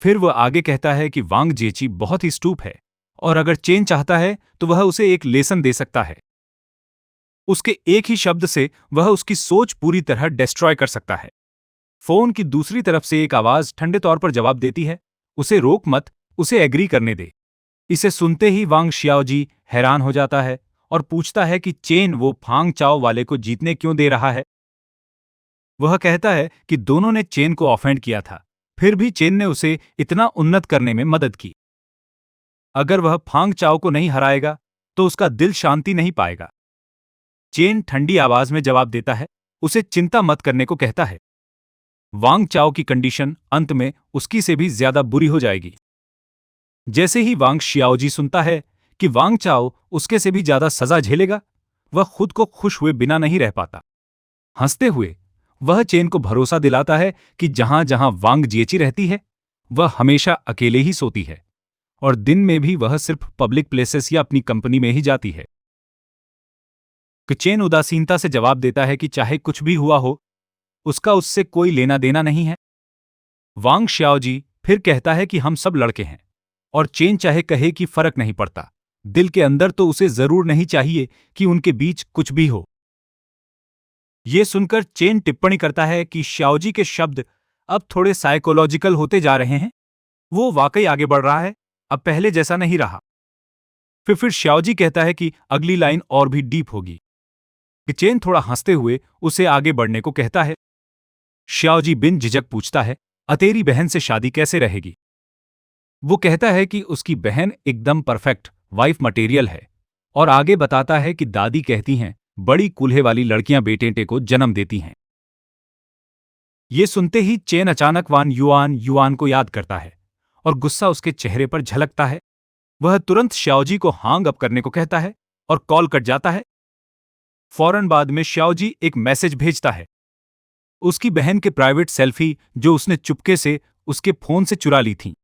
फिर वह आगे कहता है कि वांग जेची बहुत ही स्टूप है और अगर चेन चाहता है तो वह उसे एक लेसन दे सकता है। उसके एक ही शब्द से वह उसकी सोच पूरी तरह डिस्ट्रॉय कर सकता है। फोन की दूसरी तरफ से एक आवाज ठंडे तौर पर जवाब देती है, उसे रोक मत, उसे एग्री करने दे। इसे सुनते ही वांग शियाओजी हैरान हो जाता है और पूछता है कि चेन वो फांग चाओ वाले को जीतने क्यों दे रहा है। वह कहता है कि दोनों ने चेन को ऑफेंड किया था, फिर भी चेन ने उसे इतना उन्नत करने में मदद की। अगर वह फांग चाओ को नहीं हराएगा तो उसका दिल शांति नहीं पाएगा। चेन ठंडी आवाज में जवाब देता है, उसे चिंता मत करने को कहता है। वांग चाओ की कंडीशन अंत में उसकी से भी ज्यादा बुरी हो जाएगी। जैसे ही वांग शियाओजी सुनता है कि वांग चाओ उसके से भी ज्यादा सजा झेलेगा, वह खुद को खुश हुए बिना नहीं रह पाता। हंसते हुए वह चेन को भरोसा दिलाता है कि जहां जहां वांग जिएची रहती है, वह हमेशा अकेले ही सोती है और दिन में भी वह सिर्फ पब्लिक प्लेसेस या अपनी कंपनी में ही जाती है। चेन उदासीनता से जवाब देता है कि चाहे कुछ भी हुआ हो, उसका उससे कोई लेना देना नहीं है। वांग शियाओजी फिर कहता है कि हम सब लड़के हैं और चेन चाहे कहे कि फर्क नहीं पड़ता, दिल के अंदर तो उसे जरूर नहीं चाहिए कि उनके बीच कुछ भी हो। ये सुनकर चेन टिप्पणी करता है कि शियाओजी के शब्द अब थोड़े साइकोलॉजिकल होते जा रहे हैं। वो वाकई आगे बढ़ रहा है, अब पहले जैसा नहीं रहा। फिर श्याओजी कहता है कि अगली लाइन और भी डीप होगी। चेन थोड़ा हंसते हुए उसे आगे बढ़ने को कहता है। श्याओजी बिन झिझक पूछता है, तेरी बहन से शादी कैसे रहेगी? वो कहता है कि उसकी बहन एकदम परफेक्ट वाइफ मटेरियल है, और आगे बताता है कि दादी कहती हैं बड़ी कूल्हे वाली लड़कियां बेटे को जन्म देती हैं। ये सुनते ही चेन अचानक वान युआन युआन को याद करता है और गुस्सा उसके चेहरे पर झलकता है। वह तुरंत श्याओजी को हांग अप करने को कहता है और कॉल कट जाता है। फौरन बाद में श्याओजी एक मैसेज भेजता है, उसकी बहन के प्राइवेट सेल्फी जो उसने चुपके से उसके फोन से चुरा ली थी।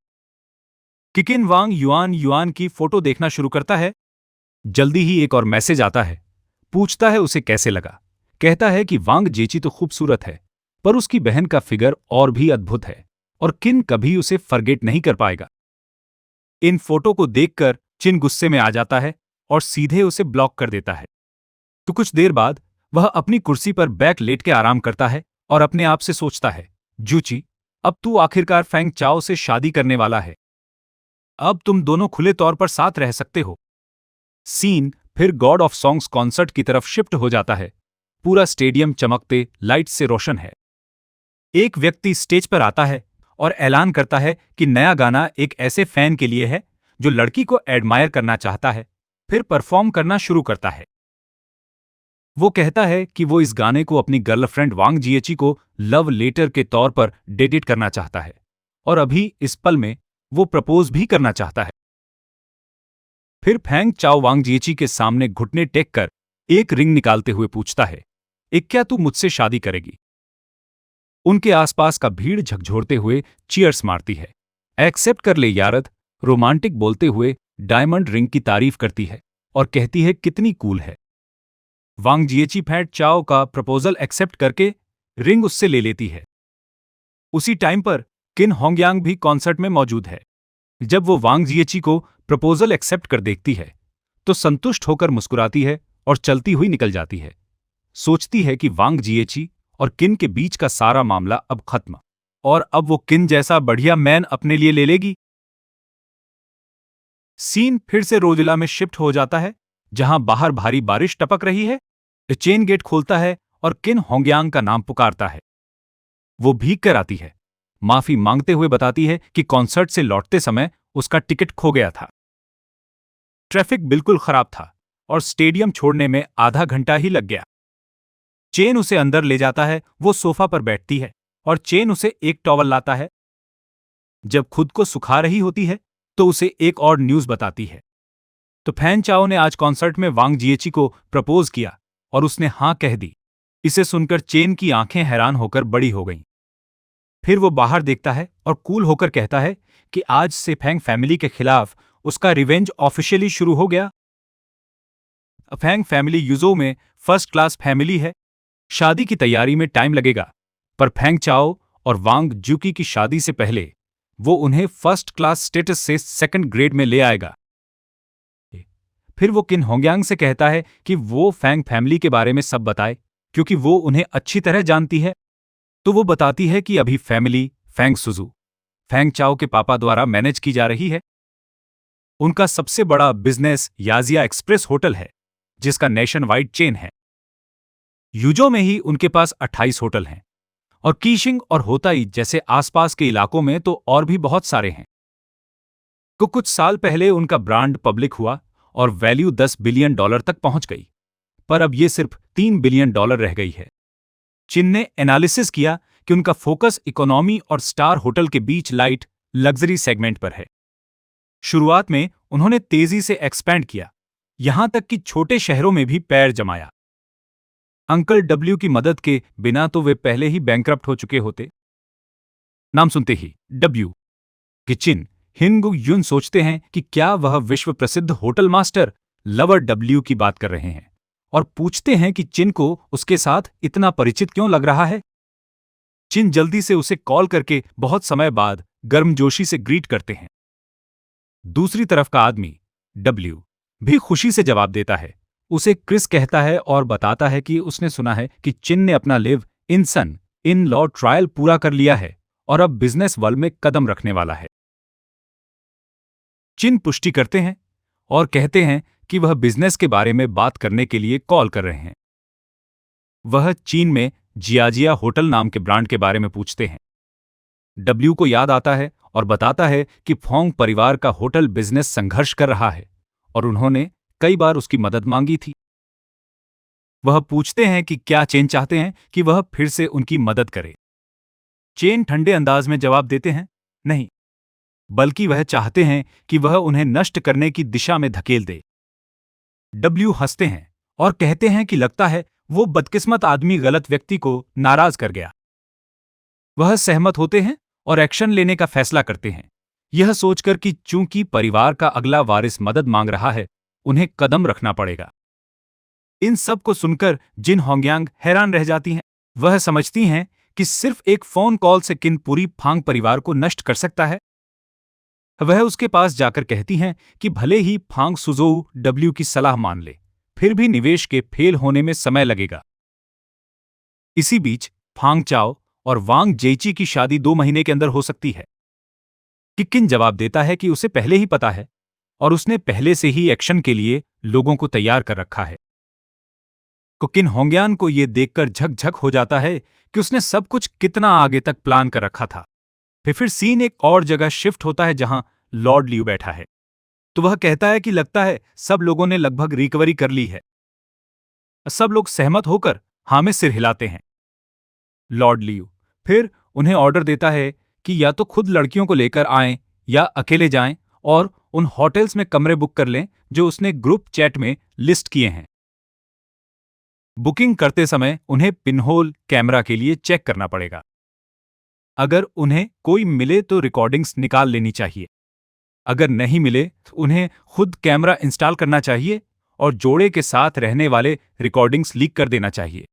किकिन वांग युआन युआन की फोटो देखना शुरू करता है। जल्दी ही एक और मैसेज आता है, पूछता है उसे कैसे लगा। कहता है कि वांग जेची तो खूबसूरत है, पर उसकी बहन का फिगर और भी अद्भुत है और किन कभी उसे फॉरगेट नहीं कर पाएगा। इन फोटो को देखकर चिन गुस्से में आ जाता है और सीधे उसे ब्लॉक कर देता है। तो कुछ देर बाद वह अपनी कुर्सी पर बैक लेट के आराम करता है और अपने आप से सोचता है, जूची, अब तू आखिरकार फेंग चाओ से शादी करने वाला है। अब तुम दोनों खुले तौर पर साथ रह सकते हो। सीन फिर गॉड ऑफ सॉन्ग्स कॉन्सर्ट की तरफ शिफ्ट हो जाता है। पूरा स्टेडियम चमकते लाइट से रोशन है। एक व्यक्ति स्टेज पर आता है और ऐलान करता है कि नया गाना एक ऐसे फैन के लिए है जो लड़की को एडमायर करना चाहता है। फिर परफॉर्म करना शुरू करता है। वो कहता है कि वो इस गाने को अपनी गर्लफ्रेंड वांग जिएची को लव लेटर के तौर पर डेडिकेट करना चाहता है और अभी इस पल में वो प्रपोज भी करना चाहता है। फिर फेंग चाओ वांग जिएची के सामने घुटने टेक कर एक रिंग निकालते हुए पूछता है, क्या तू मुझसे शादी करेगी? उनके आसपास का भीड़ झकझोरते हुए चीयर्स मारती है। एक्सेप्ट कर ले यारद, रोमांटिक बोलते हुए डायमंड रिंग की तारीफ करती है और कहती है कितनी कूल है। वांग जिएची फैट चाओ का प्रपोजल एक्सेप्ट करके रिंग उससे ले लेती है। उसी टाइम पर किन होंगयांग भी कॉन्सर्ट में मौजूद है। जब वो वांग जिएची को प्रपोजल एक्सेप्ट कर देखती है तो संतुष्ट होकर मुस्कुराती है और चलती हुई निकल जाती है। सोचती है कि वांग जिएची और किन के बीच का सारा मामला अब खत्म, और अब वो किन जैसा बढ़िया मैन अपने लिए ले लेगी। सीन फिर से रोजिला में शिफ्ट हो जाता है, जहां बाहर भारी बारिश टपक रही है। चेन गेट खोलता है और किन होंगयांग का नाम पुकारता है। वो भीग कर आती है, माफी मांगते हुए बताती है कि कॉन्सर्ट से लौटते समय उसका टिकट खो गया था। ट्रैफिक बिल्कुल खराब था और स्टेडियम छोड़ने में आधा घंटा ही लग गया। चेन उसे अंदर ले जाता है। वो सोफा पर बैठती है और चेन उसे एक टॉवल लाता है। जब खुद को सुखा रही होती है तो उसे एक और न्यूज बताती है। तो फैन चाओ ने आज कॉन्सर्ट में वांग जिएची को प्रपोज किया और उसने हां कह दी। इसे सुनकर चेन की आंखें हैरान होकर बड़ी हो गईं। फिर वो बाहर देखता है और कूल होकर कहता है कि आज से फैंग फैमिली के खिलाफ उसका रिवेंज ऑफिशियली शुरू हो गया। फैंग फैमिली यूजो में फर्स्ट क्लास फैमिली है। शादी की तैयारी में टाइम लगेगा, पर फैंग चाओ और वांग जूकी की शादी से पहले वो उन्हें फर्स्ट क्लास स्टेटस से सेकंड ग्रेड में ले आएगा। फिर वो किन होंगयांग से कहता है कि वो फैंग फैमिली के बारे में सब बताए, क्योंकि वो उन्हें अच्छी तरह जानती है। तो वो बताती है कि अभी फैमिली फैंग सुजू, फैंग चाओ के पापा द्वारा मैनेज की जा रही है। उनका सबसे बड़ा बिजनेस याजिया एक्सप्रेस होटल है, जिसका नेशन वाइड चेन है। यूजो में ही उनके पास 28 होटल हैं और कीशिंग और होताई जैसे आसपास के इलाकों में तो और भी बहुत सारे हैं। कुछ साल पहले उनका ब्रांड पब्लिक हुआ और वैल्यू $10 बिलियन तक पहुंच गई, पर अब ये सिर्फ $3 बिलियन रह गई है। चिन ने एनालिसिस किया कि उनका फोकस इकोनॉमी और स्टार होटल के बीच लाइट लग्जरी सेगमेंट पर है। शुरुआत में उन्होंने तेजी से एक्सपैंड किया, यहां तक कि छोटे शहरों में भी पैर जमाया। अंकल डब्ल्यू की मदद के बिना तो वे पहले ही बैंकरप्ट हो चुके होते। नाम सुनते ही डब्ल्यू कि चिन हिंगु युन सोचते हैं कि क्या वह विश्व प्रसिद्ध होटल मास्टर लवर डब्ल्यू की बात कर रहे हैं, और पूछते हैं कि चिन को उसके साथ इतना परिचित क्यों लग रहा है। चिन जल्दी से उसे कॉल करके बहुत समय बाद गर्मजोशी से ग्रीट करते हैं। दूसरी तरफ का आदमी डब्ल्यू भी खुशी से जवाब देता है। उसे क्रिस कहता है और बताता है कि उसने सुना है कि चिन ने अपना live in son in law trial पूरा कर लिया है और अब बिजनेस वर्ल्ड में कदम रखने वाला है। चिन पुष्टि करते हैं और कहते हैं कि वह बिजनेस के बारे में बात करने के लिए कॉल कर रहे हैं। वह चीन में जियाजिया होटल नाम के ब्रांड के बारे में पूछते हैं। डब्ल्यू को याद आता है और बताता है कि फोंग परिवार का होटल बिजनेस संघर्ष कर रहा है और उन्होंने कई बार उसकी मदद मांगी थी। वह पूछते हैं कि क्या चेन चाहते हैं कि वह फिर से उनकी मदद करे। चेन ठंडे अंदाज में जवाब देते हैं, नहीं, बल्कि वह चाहते हैं कि वह उन्हें नष्ट करने की दिशा में धकेल दे। डब्ल्यू हंसते हैं और कहते हैं कि लगता है वो बदकिस्मत आदमी गलत व्यक्ति को नाराज कर गया। वह सहमत होते हैं और एक्शन लेने का फैसला करते हैं, यह सोचकर कि चूंकि परिवार का अगला वारिस मदद मांग रहा है, उन्हें कदम रखना पड़ेगा। इन सब को सुनकर जिन होंगयांग हैरान रह जाती हैं। वह समझती हैं कि सिर्फ एक फोन कॉल से किन पूरी फांग परिवार को नष्ट कर सकता है। वह उसके पास जाकर कहती हैं कि भले ही फांग सुजोऊ डब्ल्यू की सलाह मान ले, फिर भी निवेश के फेल होने में समय लगेगा। इसी बीच फांग चाओ और वांग जेची की शादी 2 महीने के अंदर हो सकती है। किन जवाब देता है कि उसे पहले ही पता है और उसने पहले से ही एक्शन के लिए लोगों को तैयार कर रखा है। किन होंगयान को यह देखकर झकझक हो जाता है कि उसने सब कुछ कितना आगे तक प्लान कर रखा था। फिर सीन एक और जगह शिफ्ट होता है जहां लॉर्ड लियू बैठा है। तो वह कहता है कि लगता है सब लोगों ने लगभग रिकवरी कर ली है। सब लोग सहमत होकर हाँ में सिर हिलाते हैं। लॉर्ड लियू फिर उन्हें ऑर्डर देता है कि या तो खुद लड़कियों को लेकर आएं या अकेले जाएं और उन होटल्स में कमरे बुक कर लें जो उसने ग्रुप चैट में लिस्ट किए हैं। बुकिंग करते समय उन्हें पिनहोल कैमरा के लिए चेक करना पड़ेगा। अगर उन्हें कोई मिले तो रिकॉर्डिंग्स निकाल लेनी चाहिए। अगर नहीं मिले तो उन्हें खुद कैमरा इंस्टॉल करना चाहिए और जोड़े के साथ रहने वाले रिकॉर्डिंग्स लीक कर देना चाहिए।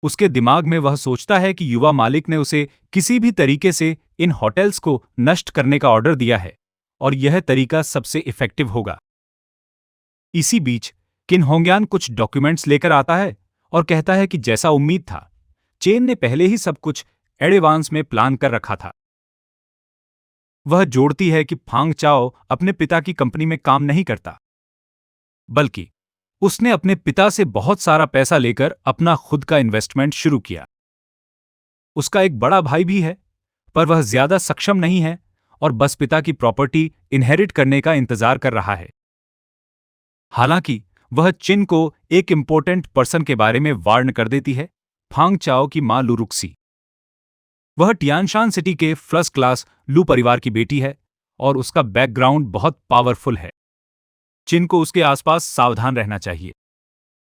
उसके दिमाग में वह सोचता है कि युवा मालिक ने उसे किसी भी तरीके से इन होटल्स को नष्ट करने का ऑर्डर दिया है और यह तरीका सबसे इफेक्टिव होगा। इसी बीच किन होंगयान कुछ डॉक्यूमेंट्स लेकर आता है और कहता है कि जैसा उम्मीद था, चेन ने पहले ही सब कुछ एडवांस में प्लान कर रखा था। वह जोड़ती है कि फांग चाओ अपने पिता की कंपनी में काम नहीं करता, बल्कि उसने अपने पिता से बहुत सारा पैसा लेकर अपना खुद का इन्वेस्टमेंट शुरू किया। उसका एक बड़ा भाई भी है, पर वह ज्यादा सक्षम नहीं है और बस पिता की प्रॉपर्टी इनहेरिट करने का इंतजार कर रहा है। हालांकि वह चिन को एक इंपॉर्टेंट पर्सन के बारे में वार्न कर देती है, फांग चाओ की मां लुरुक्सी। वह टियानशान सिटी के फर्स्ट क्लास लू परिवार की बेटी है और उसका बैकग्राउंड बहुत पावरफुल है। चिन को उसके आसपास सावधान रहना चाहिए।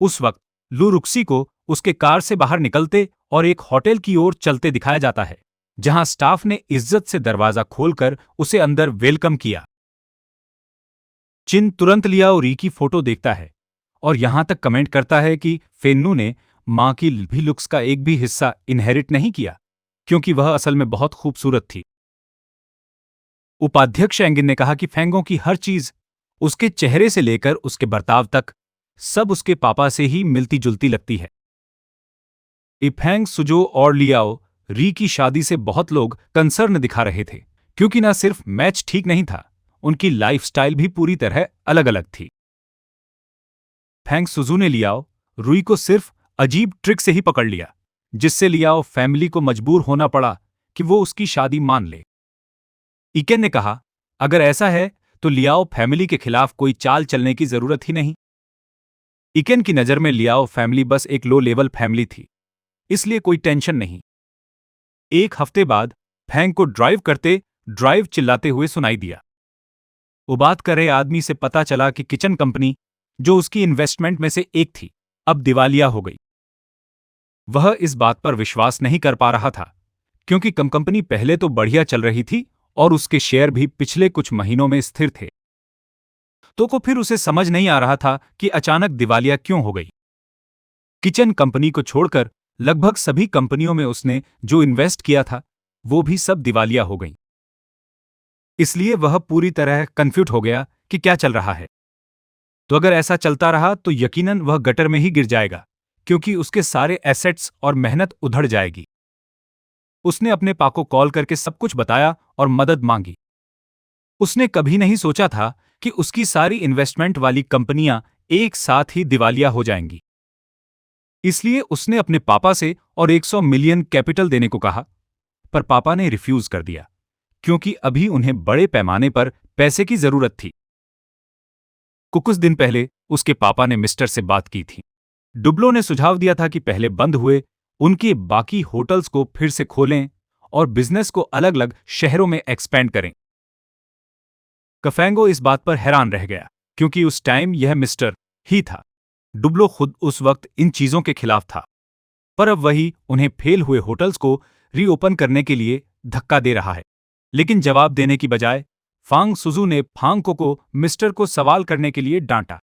उस वक्त लुरुक्सी को उसके कार से बाहर निकलते और एक होटल की ओर चलते दिखाया जाता है, जहां स्टाफ ने इज्जत से दरवाजा खोलकर उसे अंदर वेलकम किया। चिन तुरंत लियाओ री की फोटो देखता है और यहां तक कमेंट करता है कि फेन्नू ने मां की भी लुक्स का एक भी हिस्सा इनहेरिट नहीं किया, क्योंकि वह असल में बहुत खूबसूरत थी। उपाध्यक्ष एंगिन ने कहा कि फेंगों की हर चीज, उसके चेहरे से लेकर उसके बर्ताव तक, सब उसके पापा से ही मिलती जुलती लगती है। इफेंग सुजो और लियाओ री की शादी से बहुत लोग कंसर्न दिखा रहे थे, क्योंकि न सिर्फ मैच ठीक नहीं था, उनकी लाइफस्टाइल भी पूरी तरह अलग अलग थी। फेंग सुजू ने लियाओ रुई को सिर्फ अजीब ट्रिक से ही पकड़ लिया, जिससे लियाओ फैमिली को मजबूर होना पड़ा कि वो उसकी शादी मान ले। इकेन ने कहा, अगर ऐसा है तो लियाओ फैमिली के खिलाफ कोई चाल चलने की जरूरत ही नहीं। इकेन की नजर में लियाओ फैमिली बस एक लो लेवल फैमिली थी, इसलिए कोई टेंशन नहीं। एक हफ्ते बाद फेंग को ड्राइव चिल्लाते हुए सुनाई दिया। वो बात कर रहे आदमी से पता चला कि किचन कंपनी, जो उसकी इन्वेस्टमेंट में से एक थी, अब दिवालिया हो गई। वह इस बात पर विश्वास नहीं कर पा रहा था, क्योंकि कंपनी पहले तो बढ़िया चल रही थी और उसके शेयर भी पिछले कुछ महीनों में स्थिर थे। तो को फिर उसे समझ नहीं आ रहा था कि अचानक दिवालिया क्यों हो गई। किचन कंपनी को छोड़कर लगभग सभी कंपनियों में उसने जो इन्वेस्ट किया था, वो भी सब दिवालिया हो गईं। इसलिए वह पूरी तरह कंफ्यूज हो गया कि क्या चल रहा है। तो अगर ऐसा चलता रहा तो यकीनन वह गटर में ही गिर जाएगा, क्योंकि उसके सारे एसेट्स और मेहनत उधड़ जाएगी। उसने अपने पा को कॉल करके सब कुछ बताया और मदद मांगी। उसने कभी नहीं सोचा था कि उसकी सारी इन्वेस्टमेंट वाली कंपनियां एक साथ ही दिवालिया हो जाएंगी। इसलिए उसने अपने पापा से और 100 मिलियन कैपिटल देने को कहा, पर पापा ने रिफ्यूज कर दिया क्योंकि अभी उन्हें बड़े पैमाने पर पैसे की जरूरत थी। कुछ दिन पहले उसके पापा ने मिस्टर से बात की थी। डुब्लो ने सुझाव दिया था कि पहले बंद हुए उनके बाकी होटल्स को फिर से खोलें और बिजनेस को अलग अलग शहरों में एक्सपेंड करें। कफेंगो इस बात पर हैरान रह गया क्योंकि उस टाइम यह मिस्टर ही था। डुब्लो खुद उस वक्त इन चीजों के खिलाफ था, पर अब वही उन्हें फेल हुए होटल्स को रीओपन करने के लिए धक्का दे रहा है। लेकिन जवाब देने की बजाय फांग सुजू ने फांगको को मिस्टर को सवाल करने के लिए डांटा।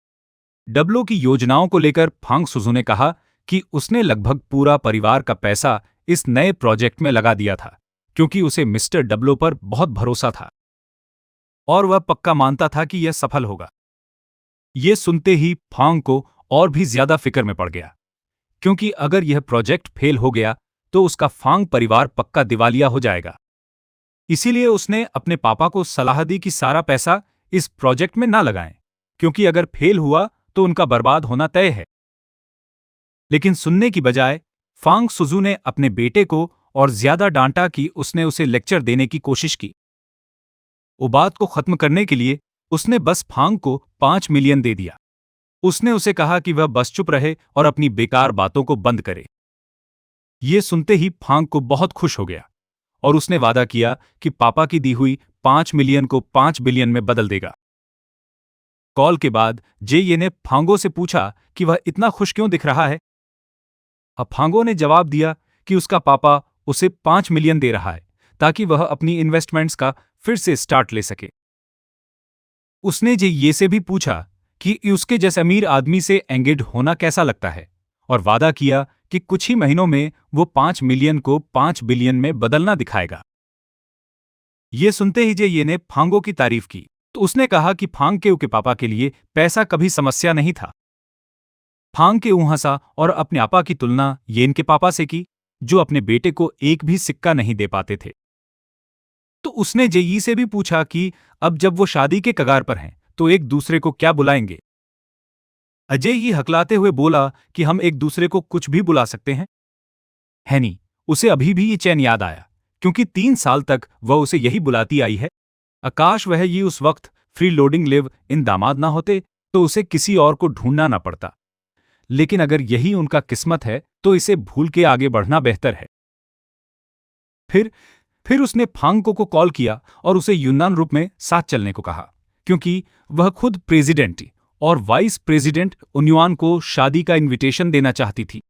डब्लो की योजनाओं को लेकर फांग सुजू ने कहा कि उसने लगभग पूरा परिवार का पैसा इस नए प्रोजेक्ट में लगा दिया था क्योंकि उसे मिस्टर डब्लो पर बहुत भरोसा था और वह पक्का मानता था कि यह सफल होगा। यह सुनते ही फांग को और भी ज्यादा फिक्र में पड़ गया क्योंकि अगर यह प्रोजेक्ट फेल हो गया तो उसका फांग परिवार पक्का दिवालिया हो जाएगा। इसीलिए उसने अपने पापा को सलाह दी कि सारा पैसा इस प्रोजेक्ट में ना लगाएं क्योंकि अगर फेल हुआ तो उनका बर्बाद होना तय है। लेकिन सुनने की बजाय फांग सुजू ने अपने बेटे को और ज्यादा डांटा कि उसने उसे लेक्चर देने की कोशिश की। वो बात को खत्म करने के लिए उसने बस फांग को 5 मिलियन दे दिया। उसने उसे कहा कि वह बस चुप रहे और अपनी बेकार बातों को बंद करे। ये सुनते ही फांग को बहुत खुश हो गया और उसने वादा किया कि पापा की दी हुई 5 मिलियन को 5 बिलियन में बदल देगा। कॉल के बाद जे ने फांगो से पूछा कि वह इतना खुश क्यों दिख रहा है। अब फांगो ने जवाब दिया कि उसका पापा उसे 5 मिलियन दे रहा है ताकि वह अपनी इन्वेस्टमेंट्स का फिर से स्टार्ट ले सके। उसने जे से भी पूछा कि उसके जैसे अमीर आदमी से एंगेज होना कैसा लगता है और वादा किया कि कुछ ही महीनों में वो 5 मिलियन को 5 बिलियन में बदलना दिखाएगा। ये सुनते ही जे ने फांगो की तारीफ की तो उसने कहा कि फांग के पापा के लिए पैसा कभी समस्या नहीं था। फांग के हंसा और अपने पापा की तुलना येन के पापा से की जो अपने बेटे को एक भी सिक्का नहीं दे पाते थे। तो उसने जे से भी पूछा कि अब जब वो शादी के कगार पर हैं तो एक दूसरे को क्या बुलाएंगे। अजय ही हकलाते हुए बोला कि हम एक दूसरे को कुछ भी बुला सकते हैं। हैनी उसे अभी भी ये चैन याद आया क्योंकि 3 साल तक वह उसे यही बुलाती आई है। आकाश वह ये उस वक्त फ्री लोडिंग लिव इन दामाद ना होते तो उसे किसी और को ढूंढना ना पड़ता। लेकिन अगर यही उनका किस्मत है तो इसे भूल के आगे बढ़ना बेहतर है। फिर उसने फांगको को कॉल किया और उसे यूनान रूप में साथ चलने को कहा क्योंकि वह खुद प्रेसिडेंट और वाइस प्रेसिडेंट उन्युआन को शादी का इनविटेशन देना चाहती थी।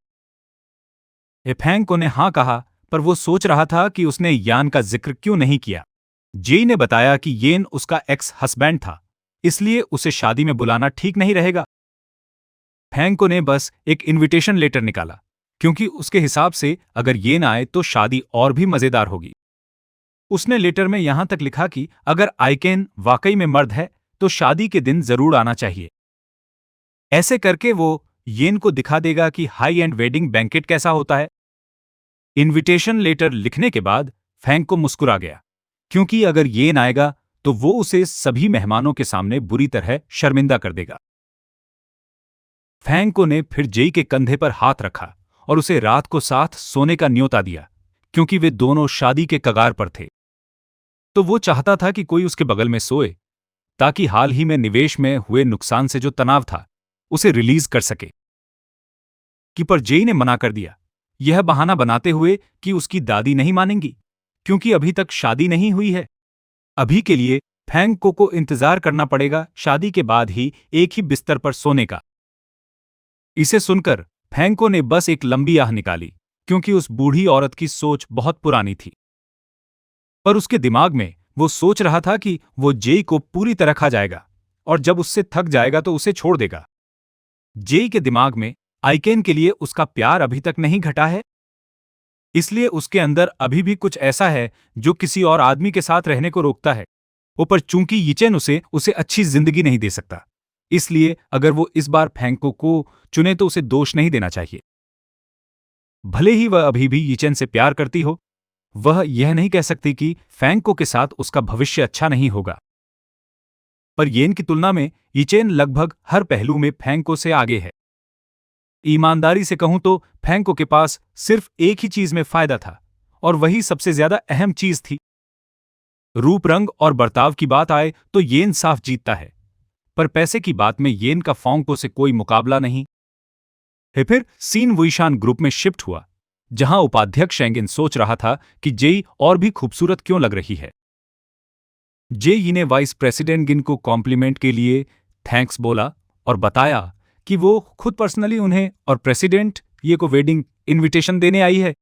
एफेंगको ने हाँ कहा, पर वो सोच रहा था कि उसने यान का जिक्र क्यों नहीं किया। जे ने बताया कि येन उसका एक्स हस्बैंड था, इसलिए उसे शादी में बुलाना ठीक नहीं रहेगा। फेंगको ने बस एक इनविटेशन लेटर निकाला क्योंकि उसके हिसाब से अगर येन आए तो शादी और भी मजेदार होगी। उसने लेटर में यहां तक लिखा कि अगर आइकेन वाकई में मर्द है तो शादी के दिन जरूर आना चाहिए। ऐसे करके वो येन को दिखा देगा कि हाई एंड वेडिंग बैंकेट कैसा होता है। इनविटेशन लेटर लिखने के बाद फेंगको मुस्कुरा गया क्योंकि अगर येन आएगा तो वो उसे सभी मेहमानों के सामने बुरी तरह शर्मिंदा कर देगा। फेंगको ने फिर जेई के कंधे पर हाथ रखा और उसे रात को साथ सोने का न्योता दिया क्योंकि वे दोनों शादी के कगार पर थे। तो वो चाहता था कि कोई उसके बगल में सोए ताकि हाल ही में निवेश में हुए नुकसान से जो तनाव था उसे रिलीज कर सके। कि पर जेई ने मना कर दिया, यह बहाना बनाते हुए कि उसकी दादी नहीं मानेंगी क्योंकि अभी तक शादी नहीं हुई है। अभी के लिए फेंगको को इंतजार करना पड़ेगा शादी के बाद ही एक ही बिस्तर पर सोने का। इसे सुनकर फेंगको ने बस एक लंबी आह निकाली क्योंकि उस बूढ़ी औरत की सोच बहुत पुरानी थी। पर उसके दिमाग में वो सोच रहा था कि वो जेई को पूरी तरह खा जाएगा और जब उससे थक जाएगा तो उसे छोड़ देगा। जेई के दिमाग में आइकेन के लिए उसका प्यार अभी तक नहीं घटा है, इसलिए उसके अंदर अभी भी कुछ ऐसा है जो किसी और आदमी के साथ रहने को रोकता है। ऊपर चूंकि यीचेन उसे अच्छी जिंदगी नहीं दे सकता, इसलिए अगर वो इस बार फेंगको को चुने तो उसे दोष नहीं देना चाहिए। भले ही वह अभी भी यीचेन से प्यार करती हो, वह यह नहीं कह सकती कि फेंगको के साथ उसका भविष्य अच्छा नहीं होगा। पर येन की तुलना में यीचेन लगभग हर पहलू में फेंको से आगे है। ईमानदारी से कहूं तो फेंको के पास सिर्फ एक ही चीज में फायदा था, और वही सबसे ज्यादा अहम चीज थी। रूप रंग और बर्ताव की बात आए तो येन साफ जीतता है, पर पैसे की बात में येन का फेंको से कोई मुकाबला नहीं है। फिर सीन वुईशान ग्रुप में शिफ्ट हुआ, जहां उपाध्यक्ष एंगिन सोच रहा था कि जेई और भी खूबसूरत क्यों लग रही है। जेई ने वाइस प्रेसिडेंट गिन को कॉम्प्लीमेंट के लिए थैंक्स बोला और बताया कि वो खुद पर्सनली उन्हें और प्रेसिडेंट ये को वेडिंग इनविटेशन देने आई है।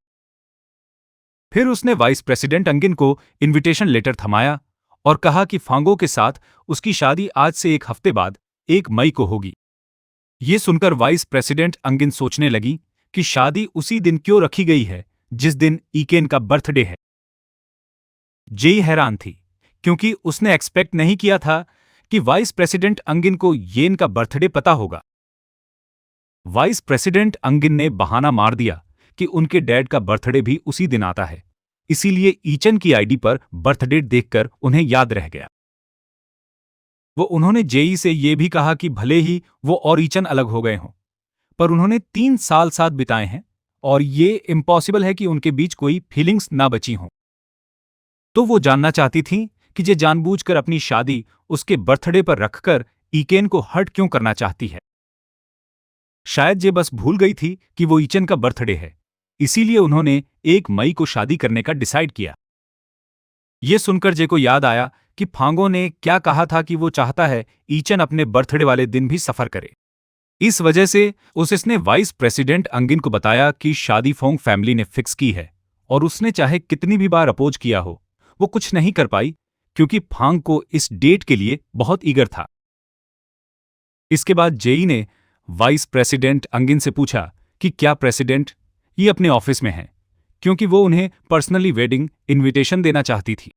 फिर उसने वाइस प्रेसिडेंट अंगिन को इनविटेशन लेटर थमाया और कहा कि फांगो के साथ उसकी शादी आज से एक हफ्ते बाद 1 मई को होगी। ये सुनकर वाइस प्रेसिडेंट अंगिन सोचने लगी कि शादी उसी दिन क्यों रखी गई है जिस दिन ईकेन का बर्थडे है। जेई हैरान थी, क्योंकि उसने एक्सपेक्ट नहीं किया था कि वाइस प्रेसिडेंट अंगिन को येन का बर्थडे पता होगा। वाइस प्रेसिडेंट अंगिन ने बहाना मार दिया कि उनके डैड का बर्थडे भी उसी दिन आता है, इसीलिए ईचन की आईडी पर बर्थडेट देखकर उन्हें याद रह गया। उन्होंने जेई से यह भी कहा कि भले ही वो और ईचन अलग हो गए हों, पर उन्होंने 3 साल साथ बिताए हैं और ये इम्पॉसिबल है कि उनके बीच कोई फीलिंग्स ना बची हों। तो वो जानना चाहती थी कि जे जानबूझकर अपनी शादी उसके बर्थडे पर रखकर ईकेन को हर्ट क्यों करना चाहती है। शायद जे बस भूल गई थी कि वो ईचन का बर्थडे है, इसीलिए उन्होंने 1 मई को शादी करने का डिसाइड किया। ये सुनकर जे को याद आया कि फांगो ने क्या कहा था कि वो चाहता है ईचन अपने बर्थडे वाले दिन भी सफर करे। इस वजह से उसने वाइस प्रेसिडेंट अंगिन को बताया कि शादी फोंग फैमिली ने फिक्स की है, और उसने चाहे कितनी भी बार अपोज किया हो, वो कुछ नहीं कर पाई, क्योंकि फांग को इस डेट के लिए बहुत ईगर था। इसके बाद जेई ने वाइस प्रेसिडेंट अंगिन से पूछा कि क्या प्रेसिडेंट ये अपने ऑफिस में हैं, क्योंकि वो उन्हें पर्सनली वेडिंग इनविटेशन देना चाहती थी।